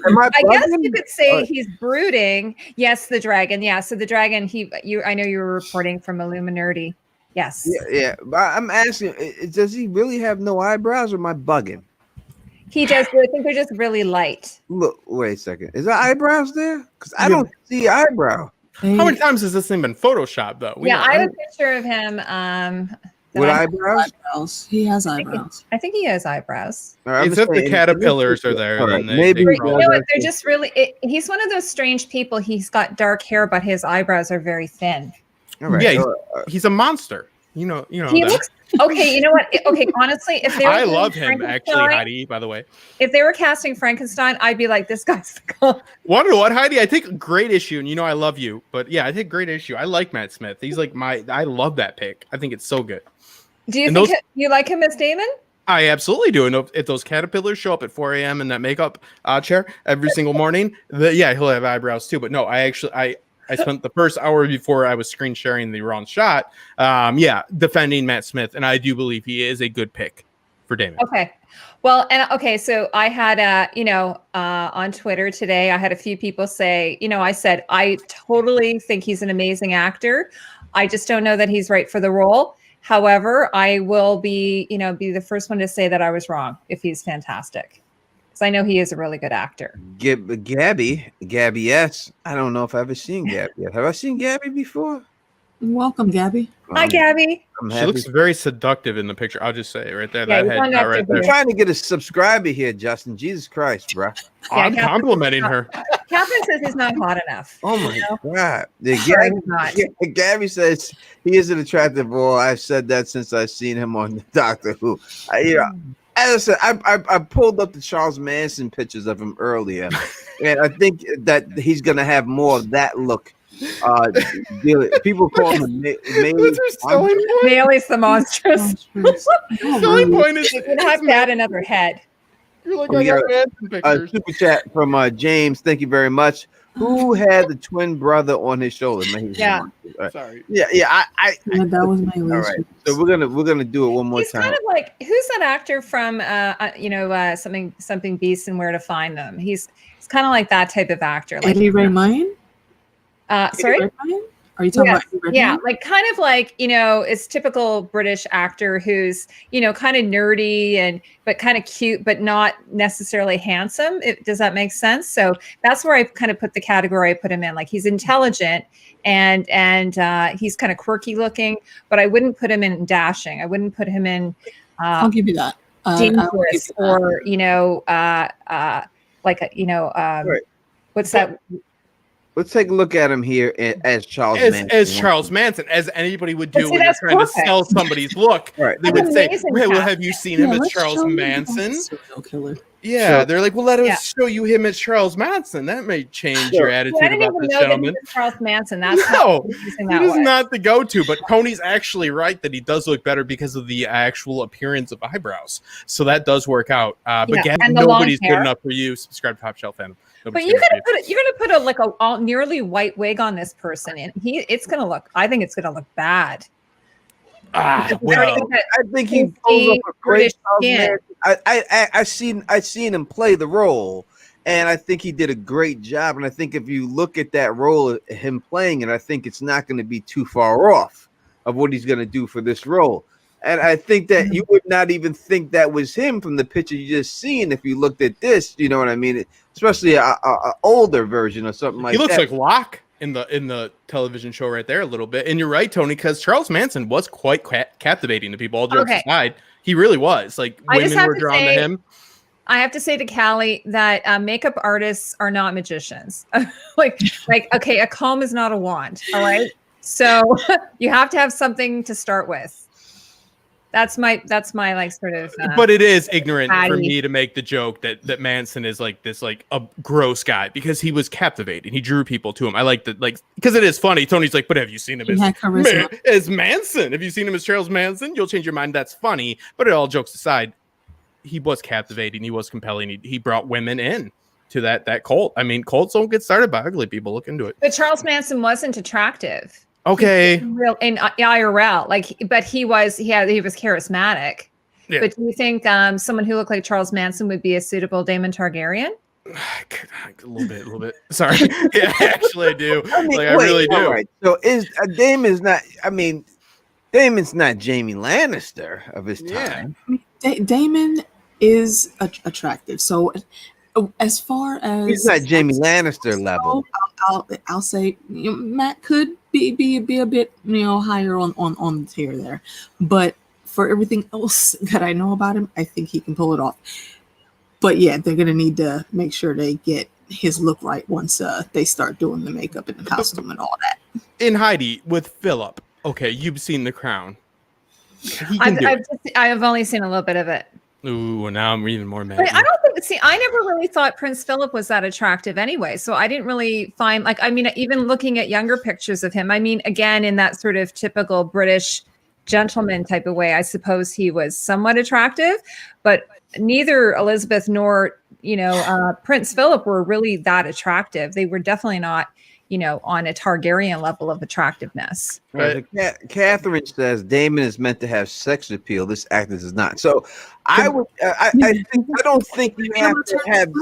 guess you could say he's brooding. Yes, the dragon. Yeah, so the dragon. I know you were reporting from Illuminati. Yes. Yeah. I'm asking, does he really have no eyebrows, or am I bugging? He does. I think they're just really light. Look, wait a second. Is there eyebrows there? Because I don't see eyebrow. How many times has this thing been photoshopped, though? I have a picture of him. With eyebrows? He has eyebrows. I think he has eyebrows. It's if the caterpillars are there. Right, then maybe. They're just really. He's one of those strange people. He's got dark hair, but his eyebrows are very thin. All right. Yeah, he's a monster. You know. He looks okay. You know what? Okay, honestly, if they were I love him actually, Heidi. By the way, if they were casting Frankenstein, I'd be like, this guy's the guy. Wonder what, Heidi? I take great issue, and I love you, but yeah, I take great issue. I like Matt Smith. He's like I love that pick. I think it's so good. Do you think you like him as Daemon? I absolutely do. And if those caterpillars show up at 4 a.m. in that makeup chair every single morning, he'll have eyebrows too. But no, I spent the first hour before I was screen sharing the wrong shot, defending Matt Smith, and I do believe he is a good pick for Daemon. Okay. Well, so I had on Twitter today, I had a few people say, I said, I totally think he's an amazing actor. I just don't know that he's right for the role. However, I will be the first one to say that I was wrong if he's fantastic. Because I know he is a really good actor. Gabby, yes. I don't know if I've ever seen Gabby yet. Have I seen Gabby before? Welcome, Gabby. Hi, Gabby. She looks very seductive in the picture. I'll just say it right there. Yeah, I'm trying to get a subscriber here, Justin. Jesus Christ, bro. I'm complimenting her. Catherine says he's not hot enough. Oh my God. Gabby says he is an attractive boy. I've said that since I've seen him on Doctor Who. As I said, I pulled up the Charles Manson pictures of him earlier, and I think that he's going to have more of that look. People call him Maylee's the monstrous. Selling point is you have to add another head. You're like, I got Manson pictures. Super chat from James. Thank you very much. Who had the twin brother on his shoulder? Yeah. Sorry. Yeah. That was my list. All right. So we're gonna do it one more time. He's kind of like, who's that actor from something Beasts and Where to Find Them? He's kind of like that type of actor. Like Eddie Redmayne? Sorry? Redmayne? Are you talking about Eddie Redmayne? Yeah, like kind of like, it's typical British actor who's, kind of nerdy but kind of cute, but not necessarily handsome. Does that make sense? So that's where I kind of put the category I put him in. Like he's intelligent and he's kind of quirky looking, but I wouldn't put him in dashing. I wouldn't put him in I'll give you that. dangerous or, Right. what's that? let's take a look at him here as Charles Manson. As Charles Manson, as anybody would do See, when you're that's trying perfect. to sell somebody's look. Right. They That's would say, amazing well, have you seen him as let's Charles show you Manson? the serial killer. Yeah, So- they're like, well, let us Yeah. show you him as Charles Manson. That may change So- your attitude I didn't about even this know that he gentleman. was Charles Manson. That's No, how confusing that It is was. not the go-to, but Tony's actually right that he does look better because of the actual appearance of eyebrows. So that does work out. But Yeah, again, and the long nobody's good hair. enough for you. Subscribe to Top Shelf Fandom. But Nobody's you're good gonna enough for you. put a like a all, nearly white wig on this person, and it's gonna look. I think it's gonna look bad. Ah, It's already well, got that I think he pulls up a British great skin. I seen him play the role, and I think he did a great job. And I think if you look at that role, him playing it, I think it's not going to be too far off of what he's going to do for this role. And I think that you would not even think that was him from the picture you just seen if you looked at this. You know what I mean? Especially a older version or something like he looks that. like Locke in the television show right there a little bit. And you're right, Tony, because Charles Manson was quite captivating to people. All jokes Okay. aside, he really was. Like I just women have were to drawn to say- him. I have to say to Callie that makeup artists are not magicians. like okay, a comb is not a wand. All right, so you have to have something to start with. That's my like sort of. But it is ignorant for Heidi. me to make the joke that Manson is like this like a gross guy because he was captivating. He drew people to him. I like that, like, because it is funny. Tony's like, but have you seen him He as, had charisma. as Manson? Have you seen him as Charles Manson? You'll change your mind. That's funny. But all jokes aside, he was captivating. He was compelling. He brought women in to that cult. I mean, cults don't get started by ugly people. Look into it. But Charles Manson wasn't attractive. Okay. Real in IRL, but he was charismatic. Yeah. But do you think someone who looked like Charles Manson would be a suitable Daemon Targaryen? A little bit. Sorry. Yeah, actually, I do. I mean, I really do. all right. So is Damon's not? I mean, Damon's not Jamie Lannister of his time. Daemon is attractive. So as far as He's not Jamie Lannister level. I'll say Matt could be a bit higher on the tier there, but for everything else that I know about him, I think he can pull it off. But yeah, they're gonna need to make sure they get his look right once they start doing the makeup and the costume and all that. In Heidi with Philip. Okay, you've seen The Crown. He can do it. I've only seen a little bit of it. Ooh, now I'm even more mad. But I don't think. See, I never really thought Prince Philip was that attractive anyway. So I didn't really find even looking at younger pictures of him. I mean, again, in that sort of typical British gentleman type of way, I suppose he was somewhat attractive. But neither Elizabeth nor Prince Philip were really that attractive. They were definitely not on a Targaryen level of attractiveness. Right. Catherine says Daemon is meant to have sex appeal. This actor does not. So I would. I don't think you have to have.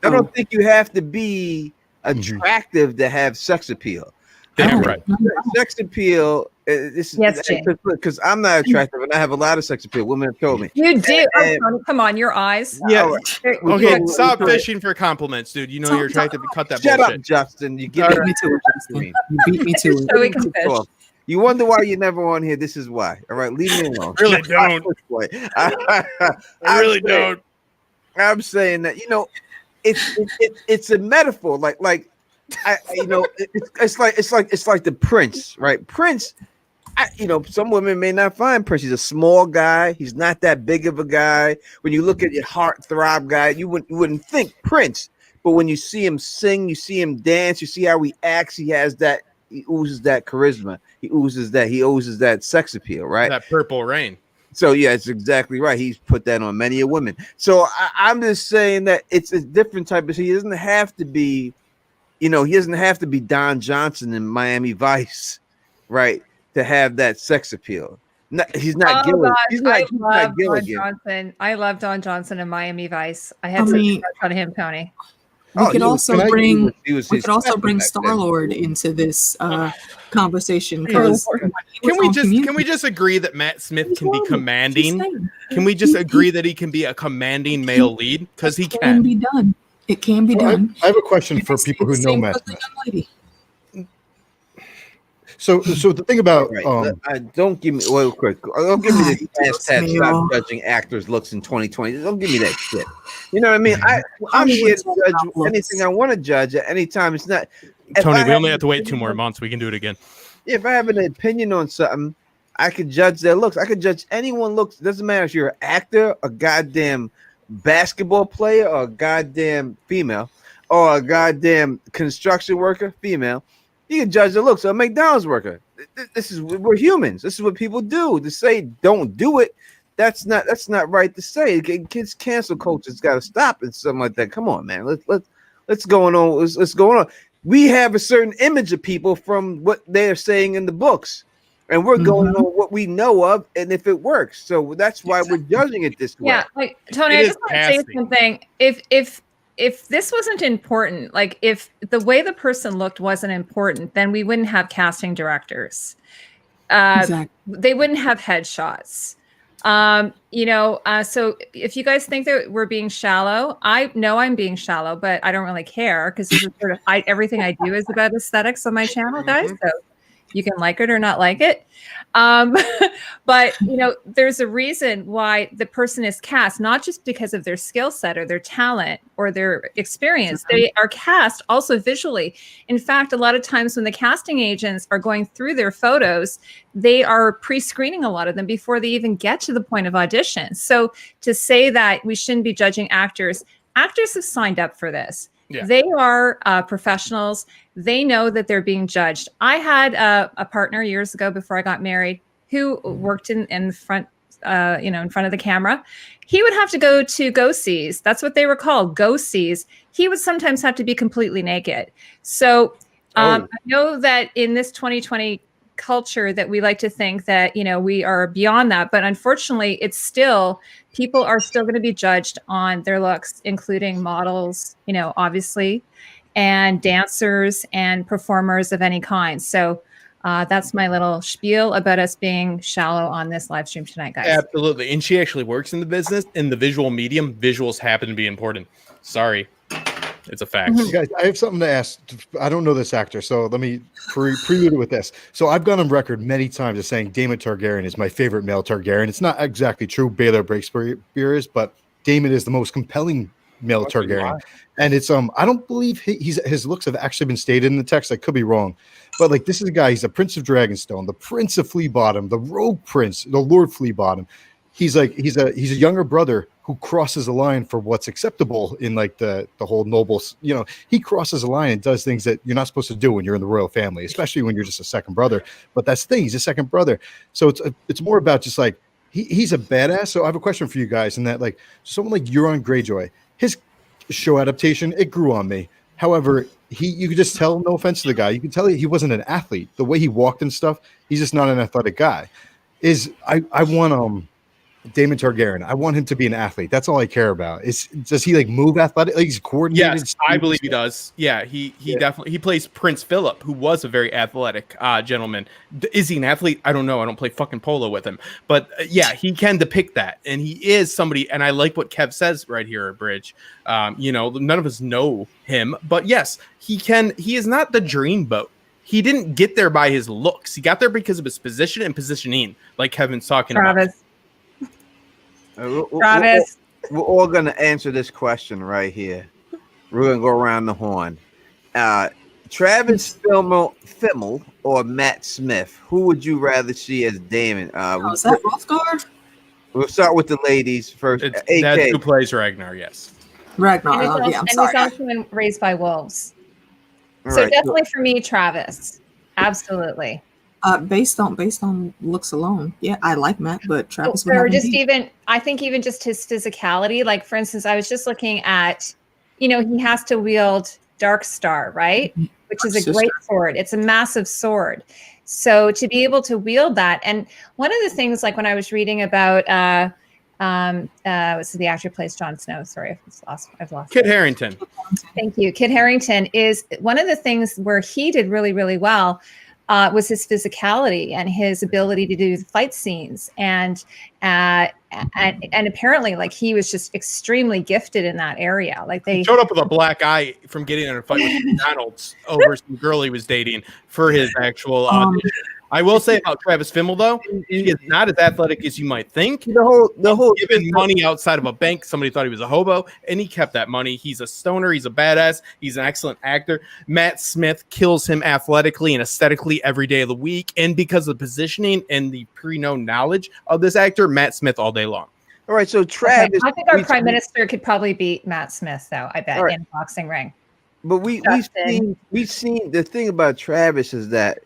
I don't think you have to be attractive to have sex appeal. Damn right. Sex appeal. This is Yes, Jane. because I'm not attractive and I have a lot of sex appeal. Women have told me. You do. And- Tony, come on, your eyes. Yeah. All right. Okay, stop fishing for compliments, dude. You know you're attractive. Cut that Shut bullshit. up, Justin. You give Beat me to it, Justin. You beat me to So we it. can fish. You wonder why you're never on here. This is why. All right, leave me alone. Really don't. I really don't. I'm saying that it's a metaphor. It's like the Prince, right? Prince. Some women may not find Prince. He's a small guy. He's not that big of a guy. When you look at your heartthrob guy, you wouldn't think Prince. But when you see him sing, you see him dance, you see how he acts. He oozes that charisma. He oozes that sex appeal, right? That purple rain. So yeah, it's exactly right. He's put that on many a women. So I'm just saying that it's a different type of. He doesn't have to be, he doesn't have to be Don Johnson in Miami Vice, right, to have that sex appeal. No, he's not Gilligan. He's not Don Gilligan. Johnson. I love Don Johnson in Miami Vice. I had such a crush on him, Tony. We could also bring Star Star-Lord into this conversation because Can we just agree that Matt Smith can be commanding? Can we just agree that he can be a commanding male lead? Because he It can can. be done. It can be done. I have a question for people who know Matt Smith. So the thing about don't give me real quick. Don't give me this stop judging actors' looks in 2020. Don't give me that shit. You know what I mean? I'm here to judge anything I want to judge at any time. It's not. Tony, we only have to wait 2 more months. We can do it again. If I have an opinion on something, I could judge their looks. I could judge anyone looks. It doesn't matter if you're an actor, a goddamn basketball player, or a goddamn female, or a goddamn construction worker, female. You can judge the looks. Or a McDonald's worker. We're humans. This is what people do. To say don't do it, that's not right to say. Kids cancel culture's got to stop and something like that. Come on, man. Let's going on. Let's going on. We have a certain image of people from what they're saying in the books, and we're going on what we know of, and if it works. So that's why we're judging it this way. Yeah, like Tony, I just want to say something. If this wasn't important, like if the way the person looked wasn't important, then we wouldn't have casting directors. Exactly. They wouldn't have headshots. So if you guys think that we're being shallow, I know I'm being shallow, but I don't really care because this is sort of everything I do is about aesthetics on my channel, guys. So you can like it or not like it. But there's a reason why the person is cast, not just because of their skill set or their talent or their experience. They are cast also visually. In fact, a lot of times when the casting agents are going through their photos, they are pre-screening a lot of them before they even get to the point of audition. So to say that we shouldn't be judging actors have signed up for this. Yeah. They are professionals. They know that they're being judged. I had a partner years ago before I got married who worked in front, in front of the camera. He would have to go to go-sees. That's what they were called, go-sees. He would sometimes have to be completely naked. So I know that in this 2020 culture that we like to think that, we are beyond that. But unfortunately, it's still, people are still going to be judged on their looks, including models, obviously, and dancers and performers of any kind. So that's my little spiel about us being shallow on this live stream tonight, guys. Absolutely. And she actually works in the business, in the visual medium. Visuals happen to be important. Sorry. It's a fact. You guys, I have something to ask. I don't know this actor, so let me prelude it with this. So I've gone on record many times as saying Daemon Targaryen is my favorite male Targaryen. It's not exactly true. Baylor Breakspear is, but Daemon is the most compelling male Targaryen. And it's I don't believe his looks have actually been stated in the text. I could be wrong, but like this is a guy. He's a Prince of Dragonstone, the Prince of Fleabottom, the Rogue Prince, the Lord Fleabottom. He's a younger brother who crosses a line for what's acceptable in like the whole noble, he crosses a line and does things that you're not supposed to do when you're in the royal family, especially when you're just a second brother. But that's the thing, he's a second brother. So it's more about just like, he's a badass. So I have a question for you guys, in that like someone like Euron Greyjoy, his show adaptation, it grew on me. However, you could just tell, no offense to the guy, you could tell he wasn't an athlete. The way he walked and stuff, he's just not an athletic guy. I want Daemon Targaryen, I want him to be an athlete. That's all I care about. Does he like move athletic? Like he's coordinated? Yes, I believe he does. Yeah, he definitely plays Prince Philip, who was a very athletic gentleman. Is he an athlete? I don't know. I don't play fucking polo with him. But yeah, he can depict that, and he is somebody. And I like what Kev says right here at Bridge. None of us know him, but yes, he can. He is not the dreamboat. He didn't get there by his looks. He got there because of his position and positioning, like Kevin's talking about. Travis. We're all going to answer this question right here. We're going to go around the horn. Travis Fimmel or Matt Smith? Who would you rather see as Daemon? Is that Rothgard? We'll start with the ladies first. That's who plays Ragnar, yes. Ragnar, and I'm sorry. he's also in Raised by Wolves. All so right, definitely for me, Travis. Absolutely. Based on looks alone, yeah, I like Matt, but Travis. Or just I think even just his physicality. Like for instance, I was just looking at, he has to wield Darkstar, right? Which is a great sword. It's a massive sword. So to be able to wield that, and one of the things, like when I was reading about, what's the actor who plays Jon Snow? Sorry, I've lost. Kit Harington. Thank you. Kit Harington is one of the things where he did really, really well. Was his physicality and his ability to do fight scenes, and apparently, like he was just extremely gifted in that area. Like they showed up with a black eye from getting in a fight with McDonald's over some girl he was dating for his actual audition. I will say about Travis Fimmel though, he is not as athletic as you might think. The whole Given money outside of a bank, somebody thought he was a hobo, and he kept that money. He's a stoner. He's a badass. He's an excellent actor. Matt Smith kills him athletically and aesthetically every day of the week, and because of the positioning and the pre-known knowledge of this actor, Matt Smith all day long. All right, so Travis. I think our prime minister could probably beat Matt Smith, though. I bet in a boxing ring. But we've seen the thing about Travis is that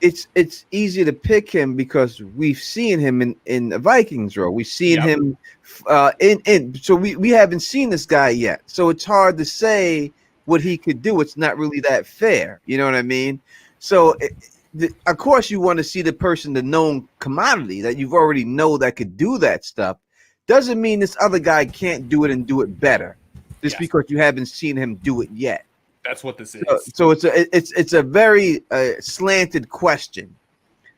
it's easy to pick him because we've seen him in the Vikings role. We've seen him so we haven't seen this guy yet. So it's hard to say what he could do. It's not really that fair. You know what I mean? So of course you want to see the person, the known commodity that you've already know that could do that stuff. Doesn't mean this other guy can't do it and do it better just because you haven't seen him do it yet. That's what this is. So it's a very slanted question.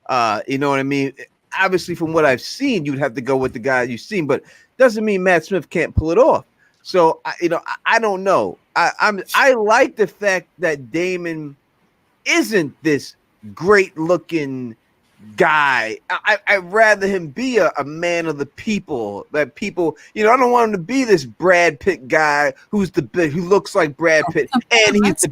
You know what I mean? Obviously, from what I've seen, you'd have to go with the guy you've seen, but doesn't mean Matt Smith can't pull it off. So I don't know. I like the fact that Daemon isn't this great looking guy. I'd rather him be a man of the people. That people, I don't want him to be this Brad Pitt guy who looks like Brad Pitt, and he's the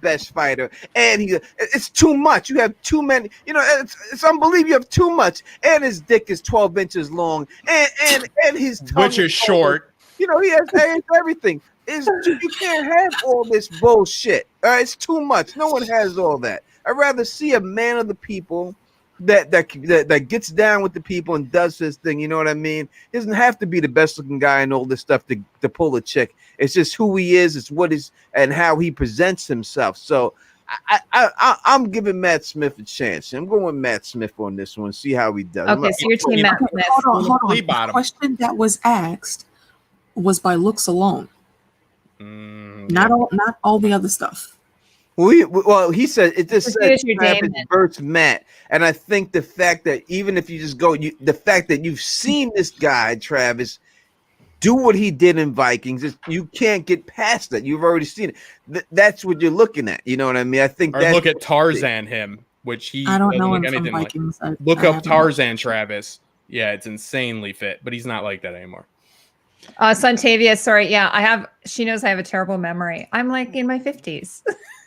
best fighter, and it's too much. You have too many. It's unbelievable. You have too much, and his dick is 12 inches long, and his tongue which is short. He has everything. You can't have all this bullshit. All right, it's too much. No one has all that. I'd rather see a man of the people that gets down with the people and does his thing. You know what I mean? He doesn't have to be the best looking guy and all this stuff to pull a chick. It's just who he is. It's what is and how he presents himself. So I'm giving Matt Smith a chance. I'm going with Matt Smith on this one. See how he does. Okay, so your team Matt Smith. Hold on. The question that was asked was by looks alone. Not all the other stuff. Well, he said it just said Travis versus Matt, and I think the fact that even if you just go, the fact that you've seen this guy Travis do what he did in Vikings, you can't get past that. You've already seen it. That's what you're looking at. You know what I mean? I think. Or look at Tarzan, which he. I don't know him from Vikings. Look up Tarzan, Travis. Yeah, it's insanely fit, but he's not like that anymore. Suntavia, sorry. Yeah, she knows I have a terrible memory. I'm like in my 50s.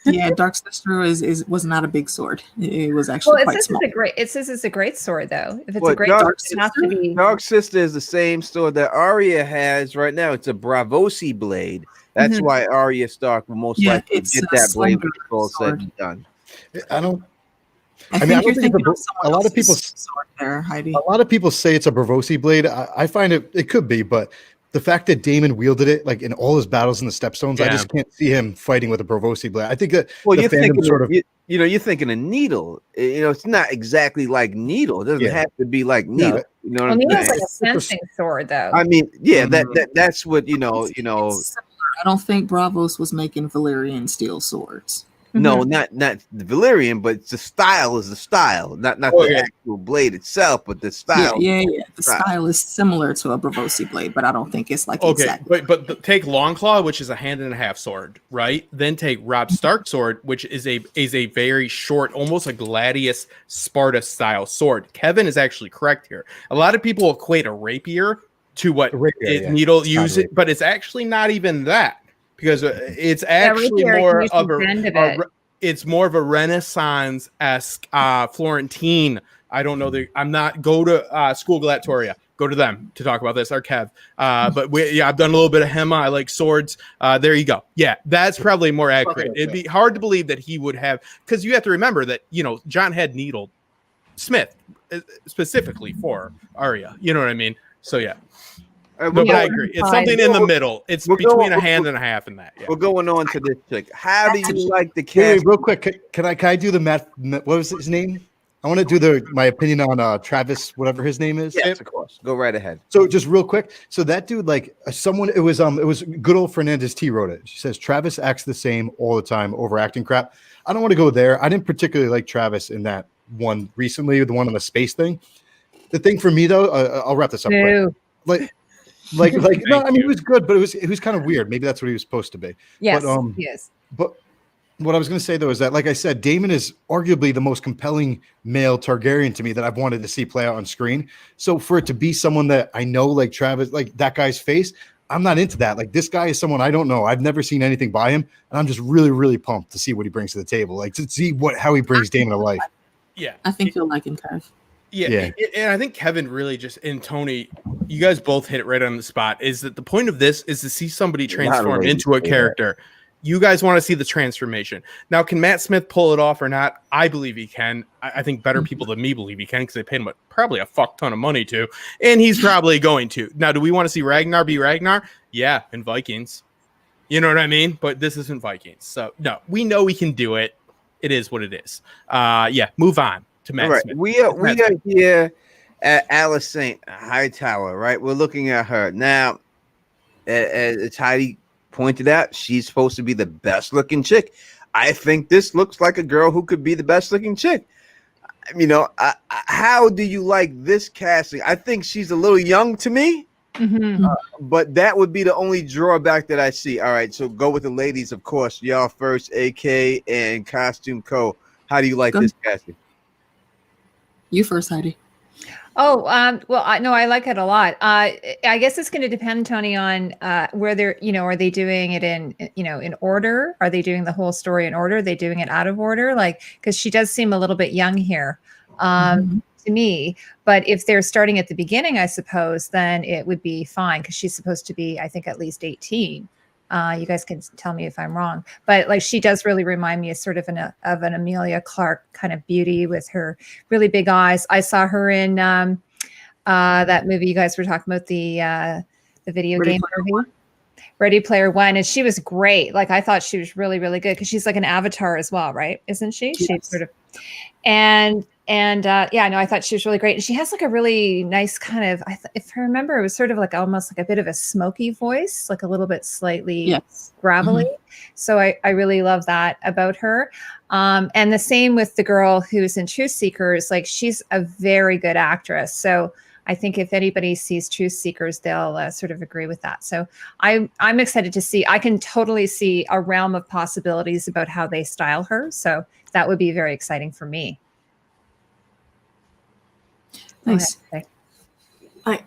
Yeah, Dark Sister was not a big sword. It was actually quite small. It says it's a great sword, though. If it's a great sword, it has to be. Dark Sister is the same sword that Arya has right now. It's a Bravosi blade. That's why Arya Stark will most likely get that blade when it's all said and done. I don't think a lot of people sword there, Heidi. A lot of people say it's a Bravosi blade. I find it could be, but the fact that Daemon wielded it like in all his battles in the Stepstones, I just can't see him fighting with a Bravosi blade. I think that you're thinking you're thinking a needle. It's not exactly like needle. It doesn't have to be like needle. No. You know what I'm saying? Needle's like a fencing sword, though. I mean, that's what I don't think Bravos was making Valyrian steel swords. No, not the Valyrian, but the style is the style, not the actual blade itself, but the style. Yeah. The style is similar to a Bravosi blade, but I don't think it's like exactly. But take Longclaw, which is a 1.5-hand sword, right? Then take Robb Stark's sword, which is a very short, almost a Gladius Sparta style sword. Kevin is actually correct here. A lot of people equate a rapier to what needle use it, but it's actually not even that. Because it's actually more of a Renaissance-esque Florentine. I don't know. Go to School Gladiatoria. Go to them to talk about this. Our Kev. But I've done a little bit of Hema. I like swords. There you go. Yeah, that's probably more accurate. It'd be hard to believe that he would have, because you have to remember that John had needled Smith specifically for Arya. You know what I mean? So yeah. But I agree. It's something in the middle. It's between a hand and a half in that. Yeah. We're going on to this chick. How do you like the cast? Wait, real quick, can I do the Matt? What was his name? I want to do my opinion on Travis, whatever his name is. Yes, of course. Go right ahead. So just real quick. So that dude, like someone, it was good old Fernandez T wrote it. She says Travis acts the same all the time, overacting crap. I don't want to go there. I didn't particularly like Travis in that one recently, the one on the space thing. The thing for me though, I'll wrap this up quick. Like no, I mean it was good, but it was kind of weird. Maybe that's what he was supposed to be. Yes, but, he is. But What I was going to say, though, is that, like I said, Daemon is arguably the most compelling male Targaryen to me that I've wanted to see play out on screen. So for it to be someone that I know, like Travis, like that guy's face, I'm not into that. Like, this guy is someone I don't know. I've never seen anything by him, and I'm just really, really pumped to see what he brings to the table. Like, to see how he brings Daemon to life. Yeah, I think you'll like him, Kev. Yeah. And I think Kevin really just, and Tony, you guys both hit it right on the spot, is that the point of this is to see somebody transform into a character. You guys want to see the transformation. Now, can Matt Smith pull it off or not? I believe he can. I think better people than me believe he can, because they paid him probably a fuck ton of money to, and he's probably going to. Now, do we want to see Ragnar be Ragnar? Yeah, in Vikings. You know what I mean? But this isn't Vikings. So, no, we know we can do it. It is what it is. Yeah, move on to Matt Smith. We are here at Alicent Hightower, right? We're looking at her now. As Heidi pointed out, she's supposed to be the best looking chick. I think this looks like a girl who could be the best looking chick. You know, how do you like this casting? I think she's a little young to me, but that would be the only drawback that I see. All right, so go with the ladies, of course. Y'all first, AK and Costume Co. How do you like this casting? You first, Heidi. Oh, well, I like it a lot. I guess it's going to depend, Tony, on where they're, are they doing it in order? Are they doing the whole story in order? Are they doing it out of order? Like, because she does seem a little bit young here to me. But if they're starting at the beginning, I suppose, then it would be fine, because she's supposed to be, I think, at least 18. You guys can tell me if I'm wrong, but like, she does really remind me of sort of an Emilia Clarke kind of beauty, with her really big eyes. I saw her in that movie you guys were talking about, the video game movie, Ready Player One, and she was great. Like, I thought she was really, really good, because she's like an avatar as well, right? Isn't she? Yes. She's sort of, and I thought she was really great. And she has like a really nice kind of, if I remember, it was sort of like almost like a bit of a smoky voice, like a little bit slightly gravelly. So I really love that about her. And the same with the girl who's in Truth Seekers. Like, she's a very good actress. So I think if anybody sees Truth Seekers, they'll sort of agree with that. So I'm excited to see. I can totally see a realm of possibilities about how they style her. So that would be very exciting for me. Nice.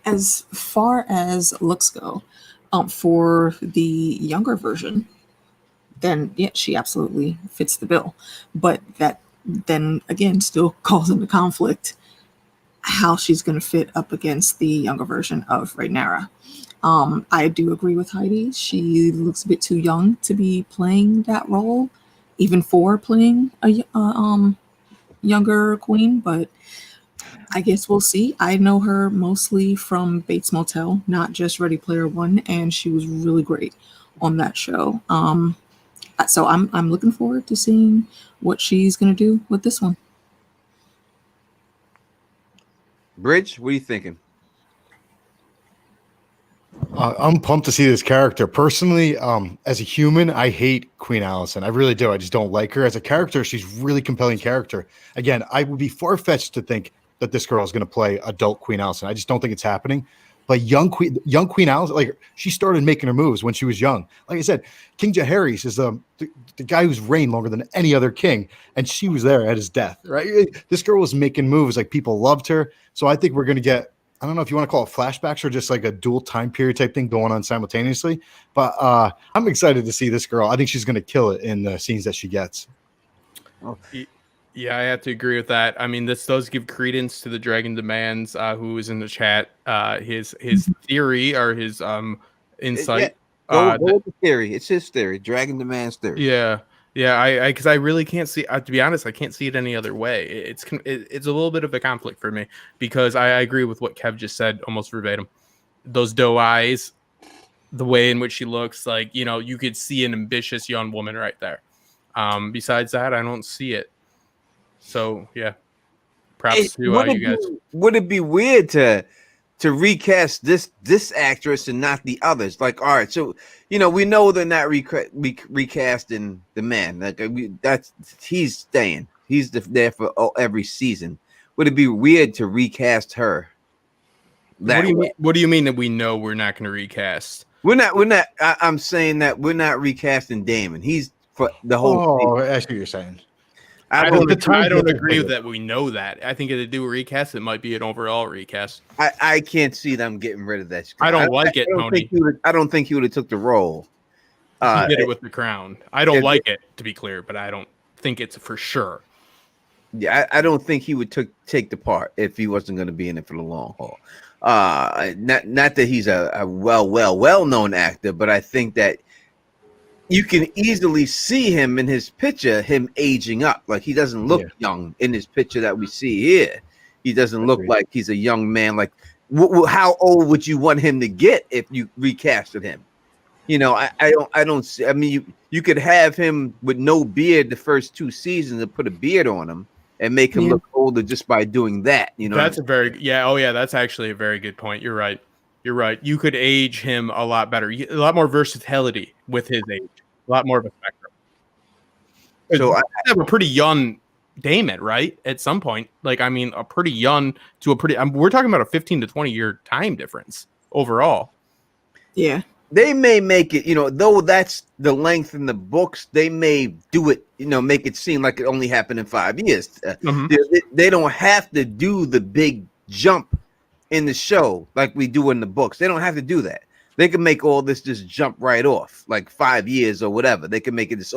As far as looks go, for the younger version, then yeah, she absolutely fits the bill. But that then again still calls into conflict how she's going to fit up against the younger version of Rhaenyra. I do agree with Heidi. She looks a bit too young to be playing that role, even for playing a younger queen. But I guess we'll see. I know her mostly from Bates Motel, not just Ready Player One, and she was really great on that show. So I'm looking forward to seeing what she's going to do with this one. Bridge, what are you thinking? I'm pumped to see this character. Personally, as a human, I hate Queen Alicent. I really do. I just don't like her. As a character, she's really compelling character. Again, I would be far-fetched to think that this girl is going to play adult Queen Alicent. I just don't think it's happening. But young Queen Alicent, like, she started making her moves when she was young. Like I said, King Jaehaerys is the guy who's reigned longer than any other king, and she was there at his death, right? This girl was making moves. Like, people loved her. So I think we're going to get, I don't know if you want to call it flashbacks or just like a dual time period type thing going on simultaneously. But I'm excited to see this girl. I think she's going to kill it in the scenes that she gets. Oh. Yeah, I have to agree with that. I mean, this does give credence to the Dragon Demands, who is in the chat. His theory or his insight. Go with the theory. It's his theory. Dragon Demands theory. Yeah. Because I really can't see. To be honest, I can't see it any other way. It's a little bit of a conflict for me, because I agree with what Kev just said, almost verbatim. Those doe eyes, the way in which she looks, like, you could see an ambitious young woman right there. Besides that, I don't see it. So yeah, props to you guys. Would it be weird to recast this actress and not the others? Like, all right, so we know they're not recasting the man. Like, he's staying. He's there for every season. Would it be weird to recast her? What do you mean that we know we're not going to recast? We're not. I'm saying that we're not recasting Daemon. He's for the whole season. I see what you're saying. I believe- don't agree with that. We know that. I think if they do a recast, it might be an overall recast. I can't see them getting rid of that. I don't like it, Tony. I don't think he would have took the role. He did it with The Crown. I don't if- like it, to be clear, but I don't think it's for sure. Yeah, I don't think he would take the part if he wasn't going to be in it for the long haul. Not that he's a well-known actor, but I think that you can easily see him in his picture, him aging up. Like he doesn't look young in his picture that we see here. He doesn't look like he's a young man. Like, how old would you want him to get if you recasted him? You know, I don't see. I mean, you could have him with no beard the first 2 seasons and put a beard on him and make him look older just by doing that. You know, that's that's actually a very good point. You're right. You could age him a lot better, a lot more versatility with his age, a lot more of a spectrum. So I have a pretty young Daemon, right? At some point, like I mean, a pretty young to a pretty. We're talking about a 15 to 20 year time difference overall. Yeah. They may make it, you know, though that's the length in the books, they may do it, you know, make it seem like it only happened in 5 years. They don't have to do the big jump in the show like we do in the books. They don't have to do that. They can make all this just jump right off, like 5 years or whatever. They can make it this,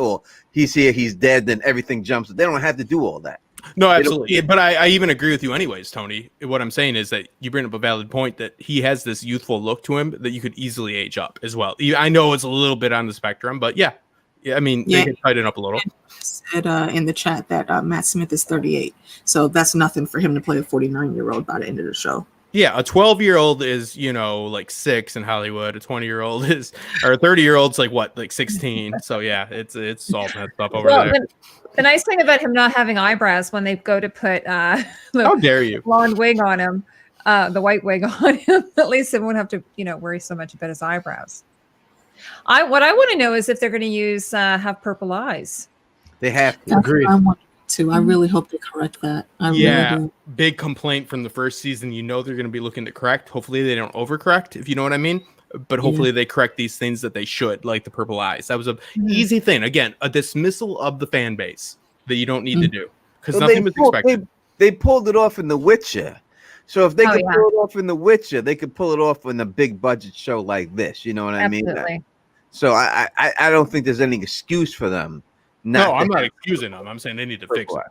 he's here, he's dead, then everything jumps. They don't have to do all that. No, absolutely. But I even agree with you anyways, Tony. What I'm saying is that you bring up a valid point that he has this youthful look to him that you could easily age up as well. I know it's a little bit on the spectrum, but yeah, I mean, they can tighten up a little. Said in the chat that Matt Smith is 38. So that's nothing for him to play a 49-year-old by the end of the show. Yeah, a 12-year-old is, you know, like 6 in Hollywood. A 20-year-old is, or a 30-year-old's like what, like 16. So yeah, it's all messed up over there. The nice thing about him not having eyebrows when they go to put how dare you blonde wig on him, the white wig on him, at least it won't have to, you know, worry so much about his eyebrows. What I want to know is if they're going to use have purple eyes. They have to. Agree. I want to. I really hope they correct that. I really do. Big complaint from the first season. You know they're going to be looking to correct. Hopefully they don't overcorrect, if you know what I mean. But hopefully they correct these things that they should, like the purple eyes. That was a easy thing. Again, a dismissal of the fan base that you don't need to do because nothing was expected. They pulled it off in The Witcher. So if they could pull it off in The Witcher, they could pull it off in a big budget show like this. You know what I mean? So I don't think there's any excuse for them. No, I'm not excusing them. I'm saying they need to fix it.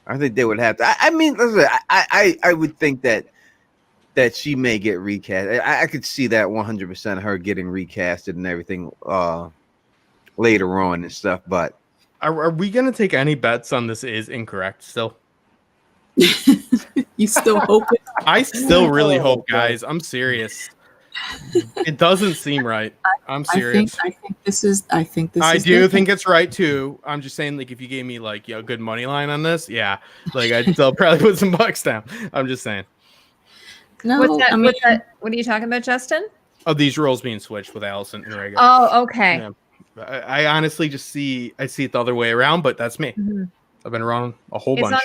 I think they would have to. I mean, listen, I would think that she may get recast. I could see that 100% her getting recasted and everything later on and stuff. But are we going to take any bets on this is incorrect still? You still hope it? I still really hope, guys. I'm serious. It doesn't seem right. I'm serious. I think this is. I think it's right too. I'm just saying, like, if you gave me like a good money line on this, like I'd still probably put some bucks down. I'm just saying. No, what are you talking about, Justin? Oh, these roles being switched with Alicent and Rhaenyra. Oh, okay. Yeah. I honestly just see it the other way around, but that's me. Mm-hmm. I've been wrong a whole bunch. It's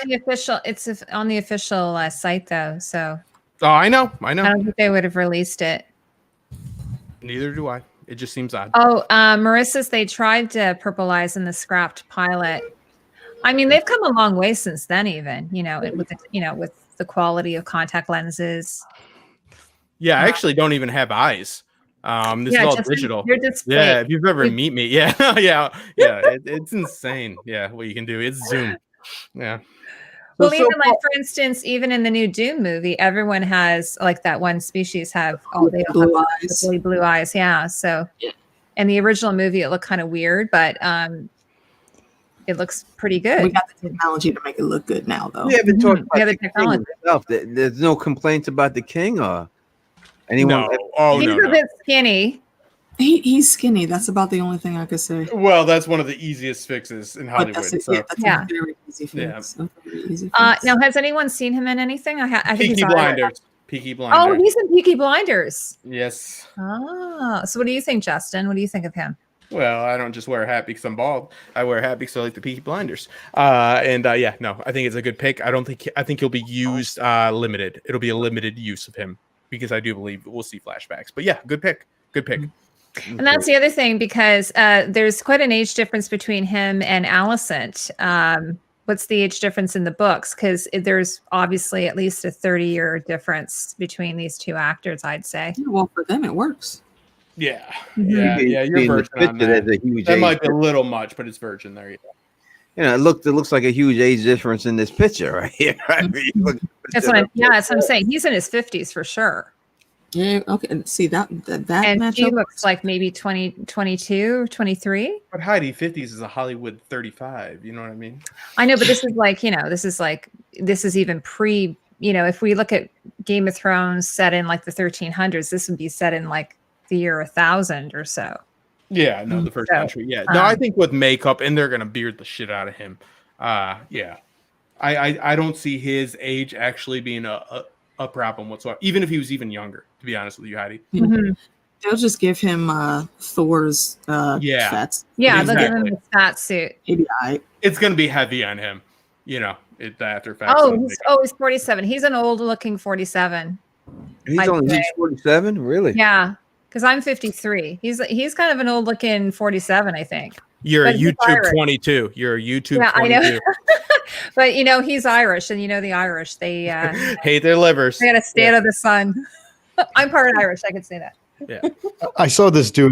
on the official site though. So. Oh, I know. I don't think they would have released it. Neither do I. It just seems odd. Oh, Marissa's. They tried to purple eyes in the scrapped pilot. I mean, they've come a long way since then. Even with the quality of contact lenses. Yeah, I actually don't even have eyes. This is all digital. Yeah, if you've ever meet me, it's insane. Yeah, what you can do. It's Zoom. Yeah. Well, even for instance, even in the new Doom movie, everyone has like that one species have blue eyes. Yeah. So, in the original movie, it looked kind of weird, but it looks pretty good. We got the technology to make it look good now, though. We haven't talked about the technology itself. There's no complaints about the king or anyone. No. He's a bit skinny. He's skinny. That's about the only thing I could say. Well, that's one of the easiest fixes in Hollywood. That's a very easy fix. Now, has anyone seen him in anything? I think Peaky Blinders. Peaky Blinders. Oh, he's in Peaky Blinders. Yes. So what do you think, Justin? What do you think of him? Well, I don't just wear a hat because I'm bald. I wear a hat because I like the Peaky Blinders. I think it's a good pick. I think he'll be used limited. It'll be a limited use of him because I do believe we'll see flashbacks. But yeah, good pick. Good pick. And that's the other thing, because there's quite an age difference between him and Alicent. What's the age difference in the books? Because there's obviously at least a 30-year difference between these two actors, I'd say. Yeah, well, for them, it works. Yeah, Mhm. yeah. You're virgin on that. There's a huge That age might be a difference. little much, but it's virgin there. Yeah. You know, it looks like a huge age difference in this picture right here. I mean, look, That's what I'm saying. He's in his 50s for sure. Yeah, okay. And see that And matchup. she looks like maybe 20, 22, 23. But Heidi, 50s is a Hollywood 35. You know what I mean? I know, but this is like, this is even pre, if we look at Game of Thrones set in like the 1300s, this would be set in like the year 1000 or so. Yeah, no, the first country. Yeah, no, I think with makeup, and they're gonna beard the shit out of him. Yeah, I don't see his age actually being a problem whatsoever. Even if he was even younger, to be honest with you, Heidi. Mm-hmm. They'll just give him Thor's fats. Yeah, exactly. they'll give him the fat suit. It's gonna be heavy on him. The after effects. He's 47. He's an old looking 47. He's 47, really? Yeah. Because I'm 53. He's kind of an old looking 47, I think. You're a YouTube 22. You're a YouTube 22. I know. But he's Irish, and the Irish, they hate their livers. They gotta stay out of the sun. I'm part Irish, I could say that. Yeah. I saw this dude.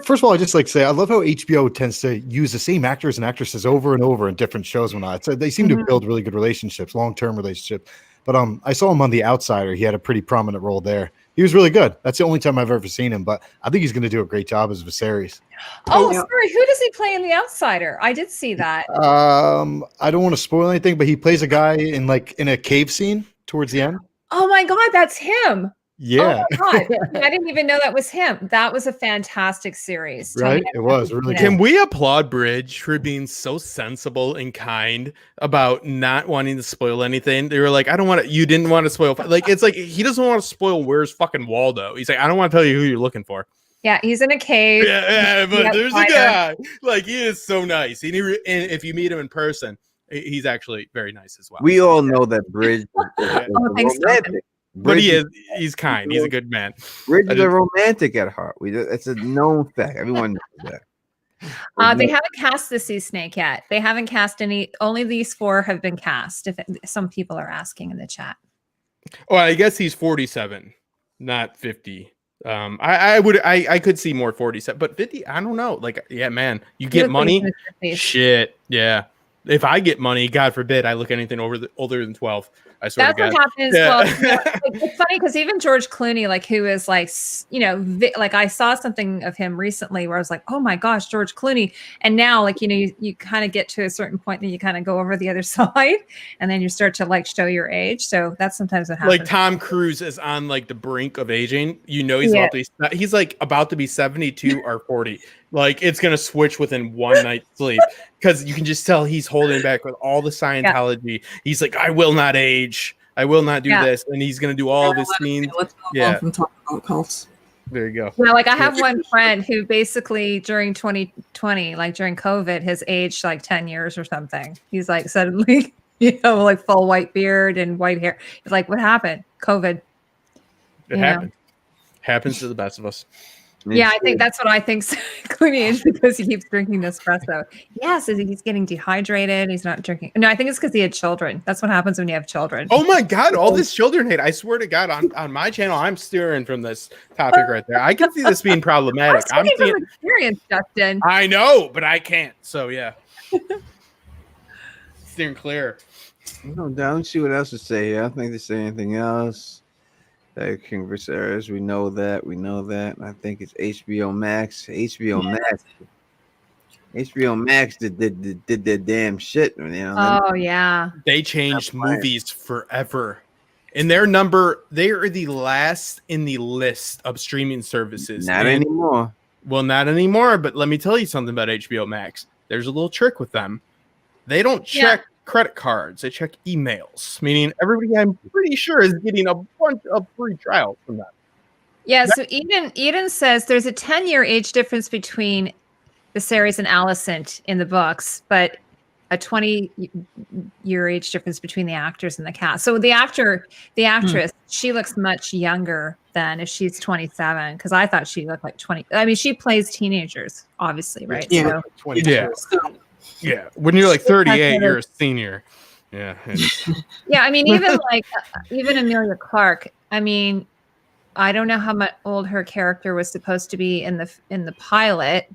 First of all, I just like to say I love how HBO tends to use the same actors and actresses over and over in different shows and whatnot. So they seem to build really good relationships, long-term relationships. But I saw him on The Outsider. He had a pretty prominent role there. He was really good. That's the only time I've ever seen him, but I think he's going to do a great job as Viserys. Oh, sorry. Who does he play in The Outsider? I did see that. I don't want to spoil anything, but he plays a guy in a cave scene towards the end. Oh my God, that's him. Yeah. Oh my God. I didn't even know that was him. That was a fantastic series. Right? It was really good. Can we applaud Bridge for being so sensible and kind about not wanting to spoil anything? They were like, you didn't want to spoil. Like, it's like, he doesn't want to spoil where's fucking Waldo. He's like, I don't want to tell you who you're looking for. Yeah, he's in a cave. Yeah, but there's a guy. Like, he is so nice. And if you meet him in person, he's actually very nice as well. We all know that Bridge Thanks, romantic. But he's kind. He's a good man. Bridge is a romantic at heart. It's a known fact. Everyone knows that. They haven't cast the Sea Snake yet. They haven't cast any. Only these 4 have been cast. If some people are asking in the chat. Well, I guess he's 47, not 50. I could see more 47, but 50. I don't know. Like, yeah, man, you get money. Shit, yeah. If I get money, God forbid, I look anything older than 12. I swear That's to God. what happens. Yeah. Well, it's funny because even George Clooney, like, who is like, like I saw something of him recently where I was like, oh my gosh, George Clooney. And now, like, you kind of get to a certain point and you kind of go over the other side and then you start to like show your age. So that's sometimes what happens. Like Tom Cruise is on like the brink of aging. He's like about to be 72 or 40. Like, it's going to switch within one night's sleep because you can just tell he's holding back with all the Scientology. Yeah. He's like, I will not age. I will not do this. And he's going to do all of his scenes. From talking about cults. There you go. Yeah, like I have one friend who basically during 2020, like during COVID, has aged like 10 years or something. He's like suddenly, like full white beard and white hair. It's like, what happened? COVID. It happened. Happens to the best of us. Yeah, I think that's what I think. Clooney aged because he keeps drinking espresso. Yes, he's getting dehydrated. He's not drinking. No, I think it's because he had children. That's what happens when you have children. Oh my God, all this children hate. I swear to God, on my channel, I'm steering from this topic right there. I can see this being problematic. I'm from experience, Justin. I know, but I can't. So yeah, steering clear. No, don't see what else to say here. I don't think they say anything else. King Viserys, we know that. I think it's HBO Max. HBO Max did their damn shit. Oh yeah. They changed movies forever. And they are the last in the list of streaming services. Not anymore. Well, not anymore, but let me tell you something about HBO Max. There's a little trick with them. They don't check credit cards. They check emails, meaning everybody, I'm pretty sure, is getting a bunch of free trials from that. Yeah, so Eden says there's a 10-year age difference between Viserys and Alicent in the books, but a 20-year age difference between the actors and the cast. So the actress, she looks much younger then if she's 27, because I thought she looked like 20. I mean, she plays teenagers, obviously, right? Yeah. So, 20. Yeah. Yeah. When you're like 38, you're a senior. Yeah. yeah, I mean, even like even Amelia Clark. I mean, I don't know how much old her character was supposed to be in the pilot.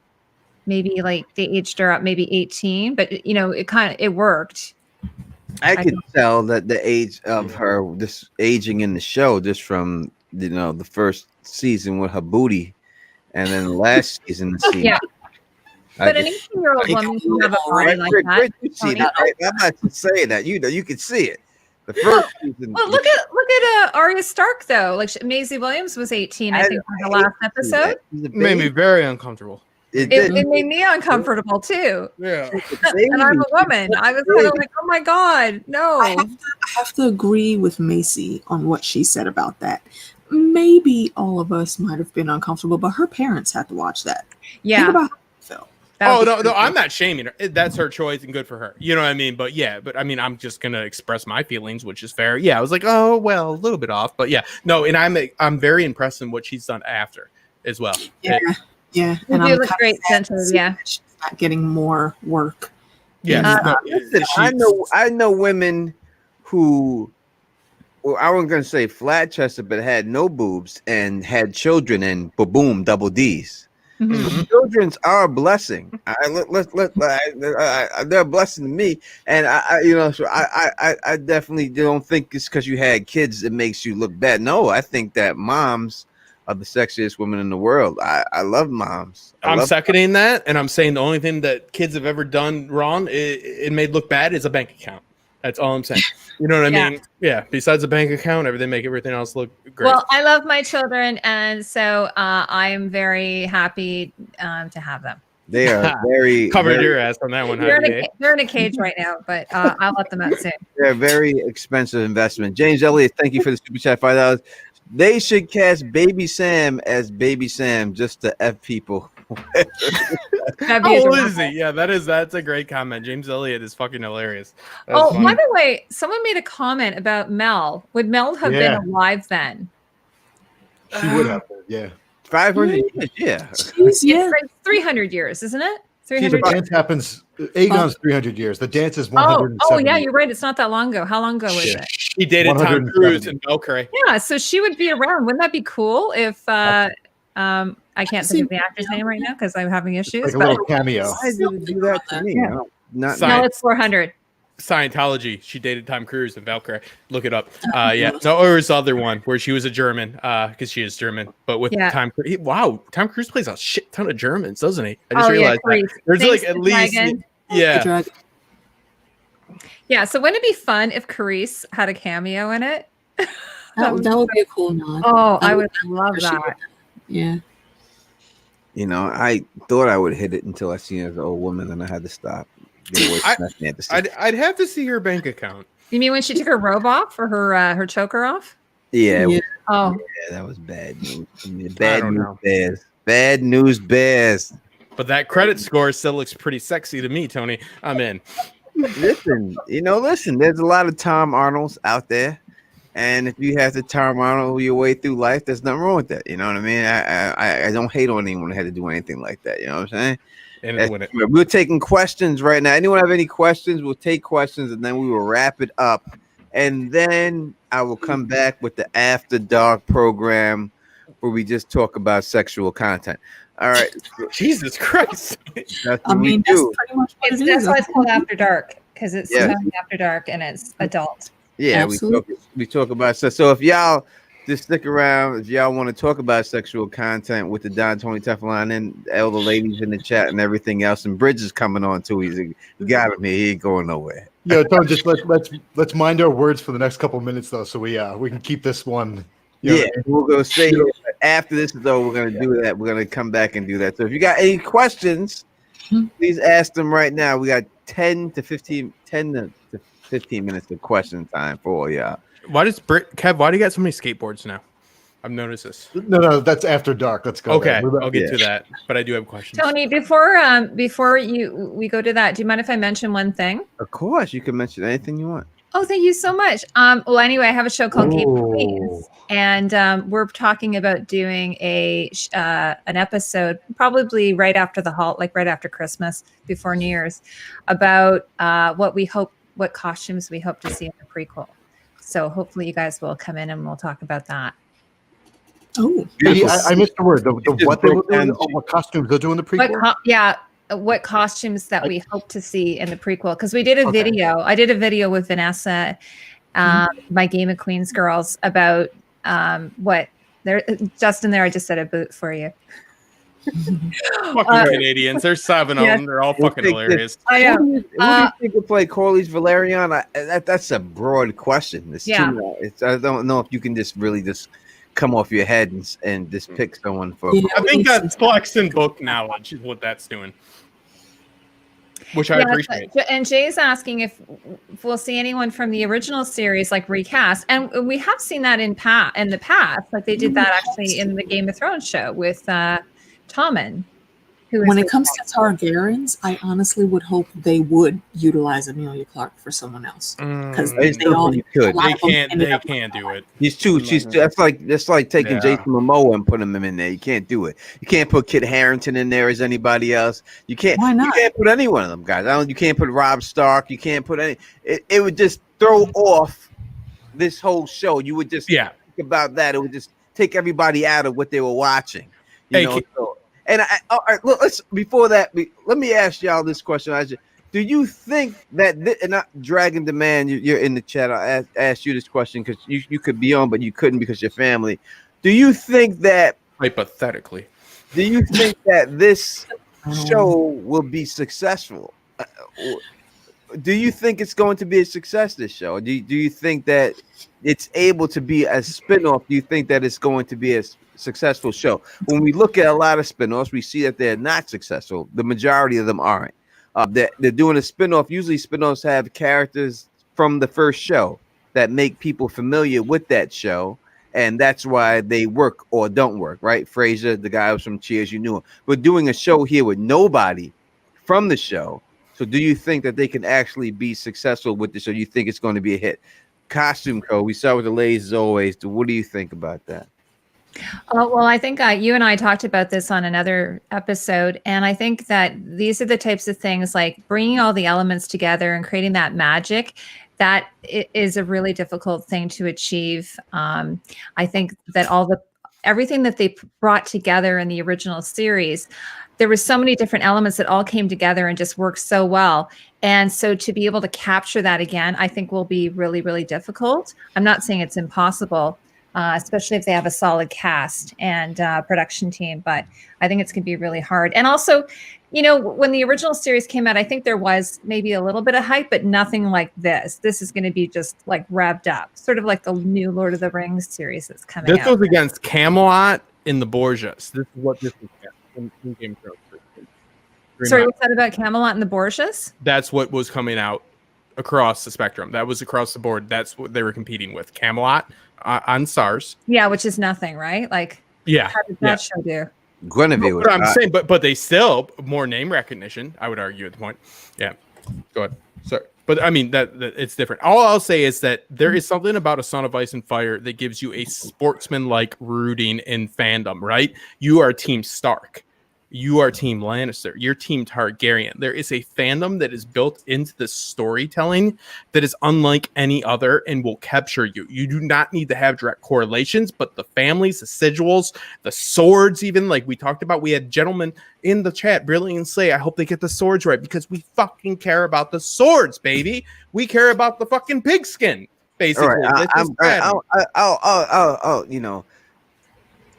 Maybe like they aged her up, maybe 18, but it worked. I could tell that the age of her, this aging in the show, just from the first season with her booty, and then last season the scene. Yeah. But an 18-year-old woman can have a body like that. You see that, right? I'm not just saying that. You can see it. The first season. Well, look at Arya Stark though. Like Maisie Williams was 18, I think, for the last episode. Made me very uncomfortable. It made me uncomfortable too. Yeah. And I'm a woman. I was kind of like, oh my God, no. I have to agree with Macy on what she said about that. Maybe all of us might have been uncomfortable, but her parents had to watch that. Yeah. Think about how it felt. No, I'm not shaming her. That's her choice and good for her. You know what I mean? But I mean, I'm just gonna express my feelings, which is fair. Yeah, I was like, oh well, a little bit off, but yeah, no, and I'm very impressed in what she's done after as well. Yeah, and I'm look great sensitive. Yeah, she's not getting more work. Yeah, listen, I know women who, well, I wasn't gonna say flat chested, but had no boobs and had children and boom, double D's. Mm-hmm. Children's are a blessing. They're a blessing to me, and I definitely don't think it's because you had kids it makes you look bad. No, I think that moms are the sexiest women in the world. I love moms. I'm seconding that, and I'm saying the only thing that kids have ever done wrong, it made look bad, is a bank account. That's all I'm saying. You know what I mean? Yeah. Besides a bank account, everything else look great. Well, I love my children, and so I am very happy to have them. They are very covered your ass on that one. They're in a cage right now, but I'll let them out soon. They're a very expensive investment. James Elliott, thank you for the super chat, $5. They should cast Baby Sam as Baby Sam just to F people. How old is he? Yeah, that's a great comment. James Elliott is fucking hilarious. By the way, someone made a comment about Mel. Would Mel have been alive then? She would have been, yeah. 500 years, yeah. It's like 300 years, isn't it? 300 the dance happens. Aegon's 300 years. The dance is 170. Oh, yeah, you're right. It's not that long ago. How long ago was it? He dated Tom Cruise and Valkyrie. Yeah, so she would be around. Wouldn't that be cool if I can't think of the actor's name right now because I'm having issues. Like a little cameo. Why did you do that to me? Yeah. No, it's 400. Scientology. She dated Tom Cruise and Valkyrie. Look it up. Yeah. No, or was the other one where she was a German, because she is German, but with Tom Cruise. Wow, Tom Cruise plays a shit ton of Germans, doesn't he? I just realized that. There's like at least Yeah, so wouldn't it be fun if Carice had a cameo in it? That would be a cool nod. Oh, I would love that. Yeah. I thought I would hit it until I seen her as an old woman, and I had to stop. I'd have to see her bank account. You mean when she took her robe off or her choker off? Yeah. Oh, yeah, that was bad news. Bad news bears. But that credit score still looks pretty sexy to me, Tony. I'm in. Listen, there's a lot of Tom Arnolds out there. And if you have to Tom Arnold your way through life, there's nothing wrong with that. You know what I mean? I don't hate on anyone who had to do anything like that. You know what I'm saying? We're taking questions right now. Anyone have any questions? We'll take questions and then we will wrap it up. And then I will come back with the After Dark program where we just talk about sexual content. All right. Jesus Christ. That's pretty much what it is. That's why it's called After Dark, because it's After Dark and it's adult. Yeah, we talk about sex. So if y'all just stick around, if y'all want to talk about sexual content with the Don Tony Teflon and all the ladies in the chat and everything else, and Bridge is coming on too. We got him here. He ain't going nowhere. Yeah, don't just let's mind our words for the next couple of minutes though, so we can keep this one. We're gonna say after this is over, we're gonna do that. We're gonna come back and do that. So if you got any questions, please ask them right now. We got 10 to 15 minutes of question time for all y'all. Why do you got so many skateboards now? I've noticed this. No, that's After Dark. Let's go. Okay, I'll get to that, but I do have questions. Tony, before we go to that, do you mind if I mention one thing? Of course, you can mention anything you want. Oh, thank you so much. Well, anyway, I have a show called Game of Queens, and we're talking about doing an episode probably right after right after Christmas, before New Year's, about what costumes we hope to see in the prequel. So hopefully you guys will come in and we'll talk about that. Oh, Katie, I missed the word. What they will do, and- what costumes they'll do in the prequel? What costumes that we hope to see in the prequel, because we did a Okay. video. I did a video with Vanessa, my Game of Queens girls, about what there. Justin, there, I just said a boot for you. Fucking Canadians. There's 7 of them. They're all fucking hilarious. I know. Who do you think will play Corlys Valerian? That's a broad question. It's Yeah. too. I don't know if you can just really just come off your head and just pick someone for. Yeah. I think that's flexing book knowledge is what that's doing, which I appreciate. And Jay's asking if we'll see anyone from the original series like recast, and we have seen that in the past. Like they did that actually in the Game of Thrones show with Tommen. When it comes to Targaryens, I honestly would hope they would utilize Emilia Clarke for someone else, because They could. They can't do it. That's like taking Yeah. Jason Momoa and putting him in there. You can't do it. You can't put Kit Harington in there as anybody else. You can't. Why not? You can't put any one of them guys. You can't put Rob Stark. You can't put any. It would just throw off this whole show. You would just think about that. It would just take everybody out of what they were watching. You know. And all right, look, before that, let me ask y'all this question. Do you think that, and not Dragon Demand, you're in the chat. I asked you this question because you could be on, but you couldn't because your family. Do you think that, Hypothetically, this show will be successful? Do you think it's going to be a success, this show? Do you think that it's able to be a spinoff? Do you think that it's going to be a successful show? When we look at a lot of spinoffs, we see that they're not successful. The majority of them aren't. They're doing a spinoff. Usually spinoffs have characters from the first show that make people familiar with that show, and that's why they work or don't work, right? Frasier, the guy was from Cheers, you knew him. We're doing a show here with nobody from the show. So do you think that they can actually be successful with the show? You think it's going to be a hit? Costume Code, we start with the ladies as always. What do you think about that? Well, I think you and I talked about this on another episode, and I think that these are the types of things, like bringing all the elements together and creating that magic, that is a really difficult thing to achieve. I think that everything that they brought together in the original series, there were so many different elements that all came together and just worked so well. And so to be able to capture that again, I think will be really, really difficult. I'm not saying it's impossible, especially if they have a solid cast and production team, but I think it's going to be really hard. And also, when the original series came out, I think there was maybe a little bit of hype, but nothing like this. This is going to be just like revved up, sort of like the new Lord of the Rings series that's coming out. This was against Camelot in the Borgias. This is what this is in Game of Thrones. Sorry, what's that about Camelot and the Borgias? That's what was coming out across the spectrum. That was across the board. That's what they were competing with. Camelot on Stars. Yeah, which is nothing, right? Like, how did that show do? Guinevere. But I'm saying, but they still more name recognition, I would argue at the point. Yeah, go ahead. Sorry, but I mean that it's different. All I'll say is that there is something about A Son of Ice and Fire that gives you a sportsman-like rooting in fandom. Right? You are Team Stark. You are Team Lannister. You're Team Targaryen. There is a fandom that is built into the storytelling that is unlike any other and will capture you. You do not need to have direct correlations, but the families, the sigils, the swords, even like we talked about, we had gentlemen in the chat brilliantly say, I hope they get the swords right, because we fucking care about the swords, baby. We care about the fucking pigskin, basically. Right.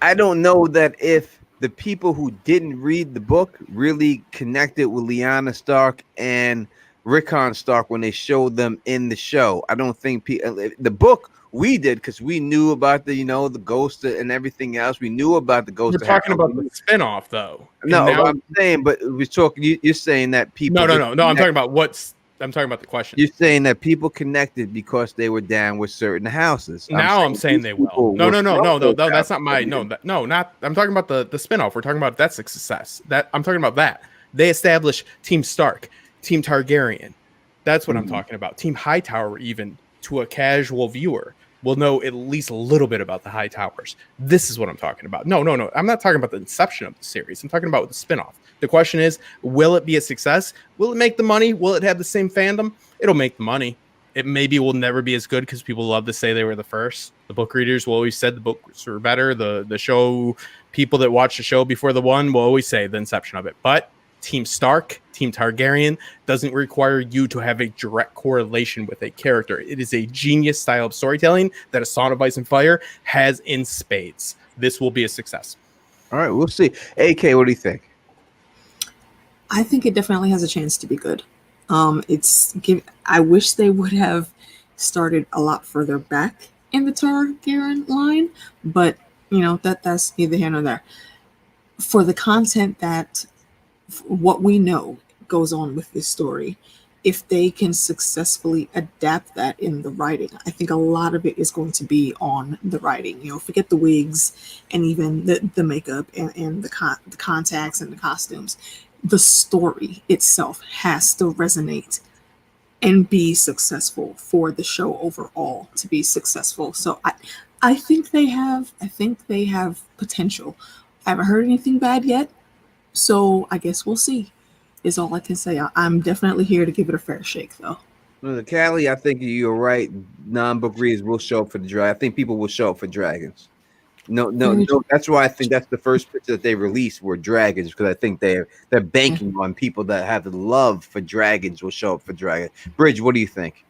I don't know that if the people who didn't read the book really connected with Lyanna Stark and Rickon Stark when they showed them in the show. I don't think the book we did, because we knew about the ghost and everything else. We knew about the ghost. We're talking about the spinoff, though. No, I'm saying, but we're talking. You're saying that people. No. I'm talking about I'm talking about the question. You're saying that people connected because they were down with certain houses. I'm saying they will. No. That's not my not. I'm talking about the spinoff. We're talking about that's a success. I'm talking about that. They established Team Stark, Team Targaryen, That's what I'm talking about. Team Hightower, even to a casual viewer, will know at least a little bit about the Hightowers. This is what I'm talking about. No. I'm not talking about the inception of the series. I'm talking about the spinoff. The question is, will it be a success? Will it make the money? Will it have the same fandom? It'll make the money. It maybe will never be as good because people love to say they were the first. The book readers will always said the books were better. The show people that watch the show before the one will always say the inception of it. But Team Stark, Team Targaryen doesn't require you to have a direct correlation with a character. It is a genius style of storytelling that A Song of Ice and Fire has in spades. This will be a success. All right, we'll see. AK, what do you think? I think it definitely has a chance to be good. I wish they would have started a lot further back in the Targaryen line, but that's neither here nor there. For the content that what we know goes on with this story, if they can successfully adapt that in the writing, I think a lot of it is going to be on the writing. Forget the wigs and even the makeup and the contacts and the costumes. The story itself has to resonate and be successful for the show overall to be successful. So I think they have potential. I haven't heard anything bad yet. So I guess we'll see, is all I can say. I'm definitely here to give it a fair shake, though. Well, Callie, I think you're right. Non-book readers will show up for the dragon. I think people will show up for dragons. No. That's why I think that's the first picture that they released were dragons, because I think they're banking on people that have the love for dragons will show up for dragons. Bridge, what do you think?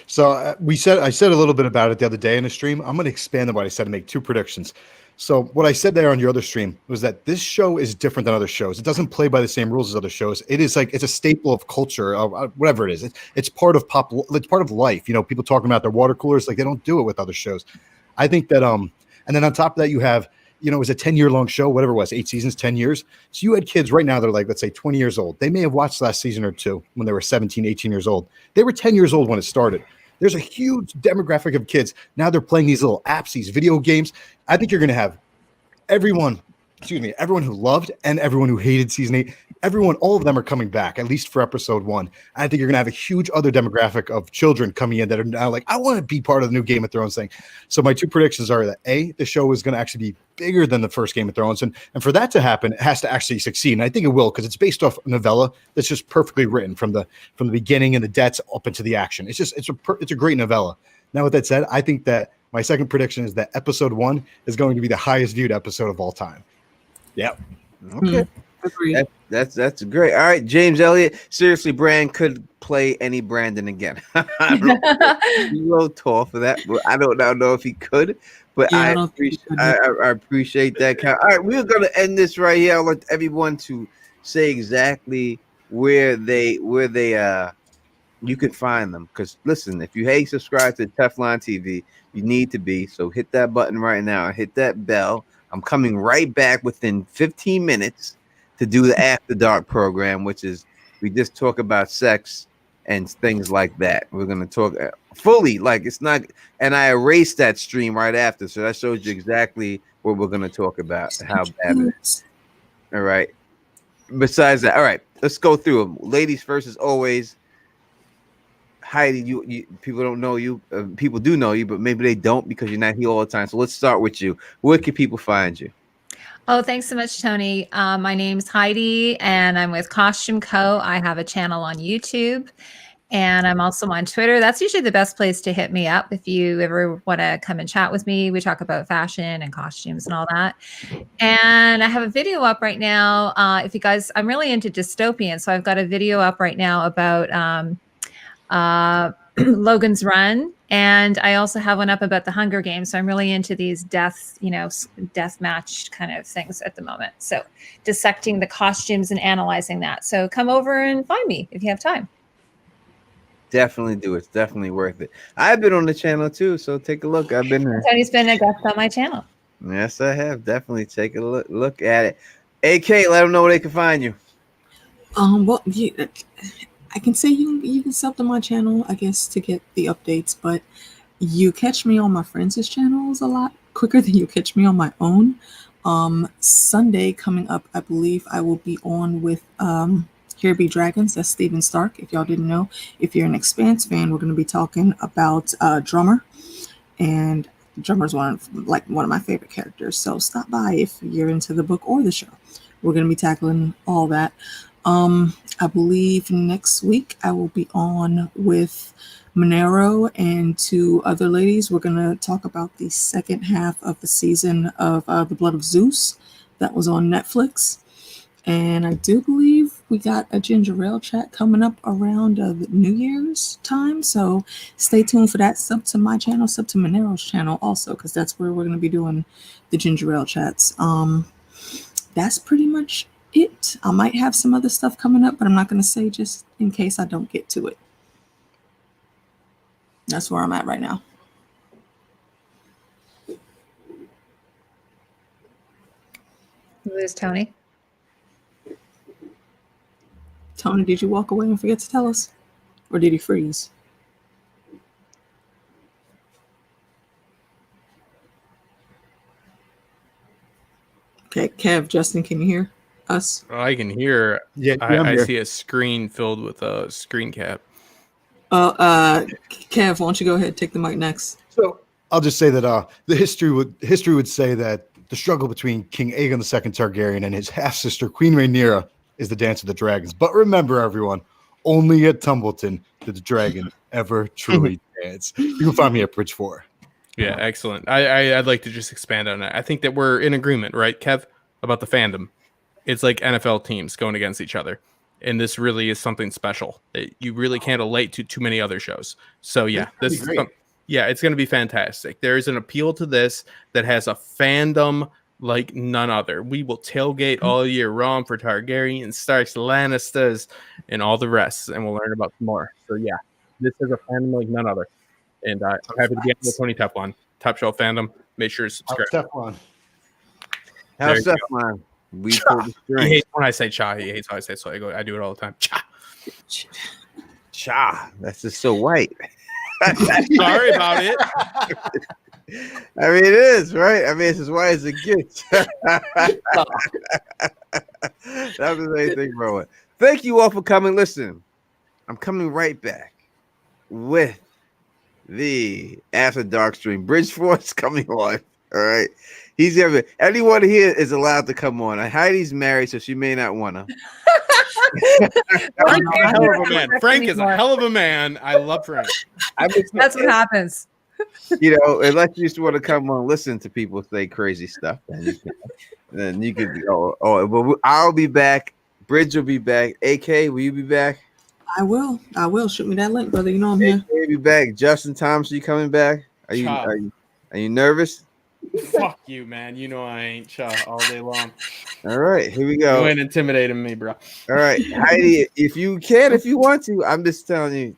So I said a little bit about it the other day in the stream. I'm going to expand on what I said and make two predictions. So what I said there on your other stream was that this show is different than other shows. It doesn't play by the same rules as other shows. It is like it's a staple of culture, whatever it is. It's part of it's part of life. People talking about their water coolers, like they don't do it with other shows. I think that and then on top of that you have it was a 10-year-long show, whatever it was, 8 seasons, 10 years. So you had kids right now that are like, let's say 20 years old. They may have watched last season or two when they were 17, 18 years old. They were 10 years old when it started. There's a huge demographic of kids. Now they're playing these little apps, these video games. I think you're going to have everyone who loved and everyone who hated season 8, all of them are coming back, at least for episode 1. I think you're going to have a huge other demographic of children coming in that are now like, I want to be part of the new Game of Thrones thing. So my two predictions are that the show is going to actually be bigger than the first Game of Thrones. And for that to happen, it has to actually succeed. And I think it will, because it's based off a novella that's just perfectly written from the beginning and the deaths up into the action. It's a great novella. Now, with that said, I think that my second prediction is that episode 1 is going to be the highest viewed episode of all time. Yeah. Okay. That's great. All right, James Elliott. Seriously, Brand could play any Brandon again. I don't know. He's a little tall for that, but I don't know if he could. But I appreciate that. All right, we're gonna end this right here. I'll let everyone to say exactly where they you can find them. Because listen, if you hate subscribe to Teflon TV, you need to be. So hit that button right now and hit that bell. I'm coming right back within 15 minutes to do the After Dark program, which is we just talk about sex and things like that. We're going to talk fully, like it's not, and I erased that stream right after. So that shows you exactly what we're going to talk about, how bad it is. All right. Besides that, all right, let's go through them. Ladies first as always. Heidi, you people don't know you. People do know you, but maybe they don't because you're not here all the time. So let's start with you. Where can people find you? Oh, thanks so much, Tony. My name's Heidi, and I'm with Costume Co. I have a channel on YouTube, and I'm also on Twitter. That's usually the best place to hit me up if you ever want to come and chat with me. We talk about fashion and costumes and all that. And I have a video up right now. If you guys, I'm really into dystopian, so I've got a video up right now about Logan's Run, and I also have one up about the Hunger Games. So I'm really into these death match kind of things at the moment. So dissecting the costumes and analyzing that. So come over and find me if you have time. Definitely do. It's definitely worth it. I've been on the channel too, so take a look. I've been there. Tony's been a guest on my channel. Yes, I have. Definitely take a look at it. AK, let them know where they can find you. Well, I can say you can sub to my channel, I guess, to get the updates, but you catch me on my friends' channels a lot quicker than you catch me on my own. Sunday coming up, I believe I will be on with Here Be Dragons. That's Steven Stark, if y'all didn't know. If you're an Expanse fan, we're going to be talking about Drummer. And Drummer's one of my favorite characters. So stop by if you're into the book or the show. We're going to be tackling all that. I believe next week I will be on with Monero and 2 other ladies. We're going to talk about the second half of the season of The Blood of Zeus that was on Netflix. And I do believe we got a ginger ale chat coming up around the New Year's time. So stay tuned for that. Sub to my channel, sub to Monero's channel also, because that's where we're going to be doing the ginger ale chats. That's pretty much it. I might have some other stuff coming up, but I'm not going to say just in case I don't get to it. That's where I'm at right now. Lose Tony. Tony, did you walk away and forget to tell us? Or did he freeze? Okay, Kev, Justin, can you hear us? I can hear. Yeah, I see a screen filled with a screen cap. Kev, why don't you go ahead and take the mic next? So I'll just say that the history would say that the struggle between King Aegon II Targaryen and his half sister Queen Rhaenyra is the dance of the dragons. But remember, everyone, only at Tumbleton did the dragon ever truly dance. You can find me at Bridge 4. Yeah, excellent. I'd like to just expand on that. I think that we're in agreement, right, Kev, about the fandom. It's like NFL teams going against each other. And this really is something special that you really can't relate to too many other shows. So yeah, it's going to be fantastic. There is an appeal to this that has a fandom like none other. We will tailgate all year round for Targaryen, Starks, Lannisters, and all the rest, and we'll learn about some more. So yeah, this is a fandom like none other. And I'm happy to be on with Tony Teflon, Top Shelf Fandom. Make sure to subscribe. Teflon. How's Teflon? We pulled the He string. hates when I say cha. He hates how I say it, so I do it all the time. Cha. Cha. That's just so white. Sorry about it. I mean, it is, right? I mean, it's as white as it gets. That was anything wrong with. Thank you all for coming. Listen, I'm coming right back with the After Dark stream. Bridge Force coming on. All right. He's ever anyone here is allowed to come on. Heidi's married, so she may not want to. Frank is a hell of a man. Frank is a hell of a man. I love Frank. That's what happens. You know, unless you just want to come on, listen to people say crazy stuff, then you could. But I'll be back. Bridge will be back. AK, will you be back? I will. Shoot me that link, brother. You know I'm here. AK will be back. Justin Thompson, you coming back? Are you nervous? Fuck you, man. You know I ain't cha all day long. All right, here we go. You ain't intimidating me, bro. All right, Heidi, if you want to, I'm just telling you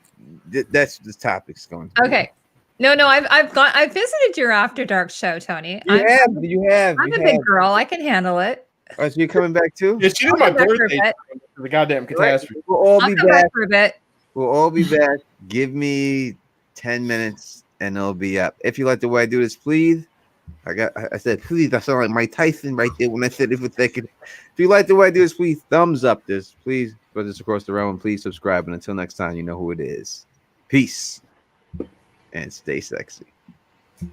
that's the topic's going. Okay. No, I've visited your After Dark show, Tony. You have. I'm a big girl. I can handle it. Oh, so you're coming back too? Yeah, she did my birthday. The goddamn catastrophe. We'll all be back for a bit. We'll all be back. Give me 10 minutes and it'll be up. If you like the way I do this, please. I said, please. I sound like Mike Tyson right there when I said it for a second. If you like the way I do this, please thumbs up this. Please, brothers across the realm, please subscribe. And until next time, you know who it is. Peace and stay sexy.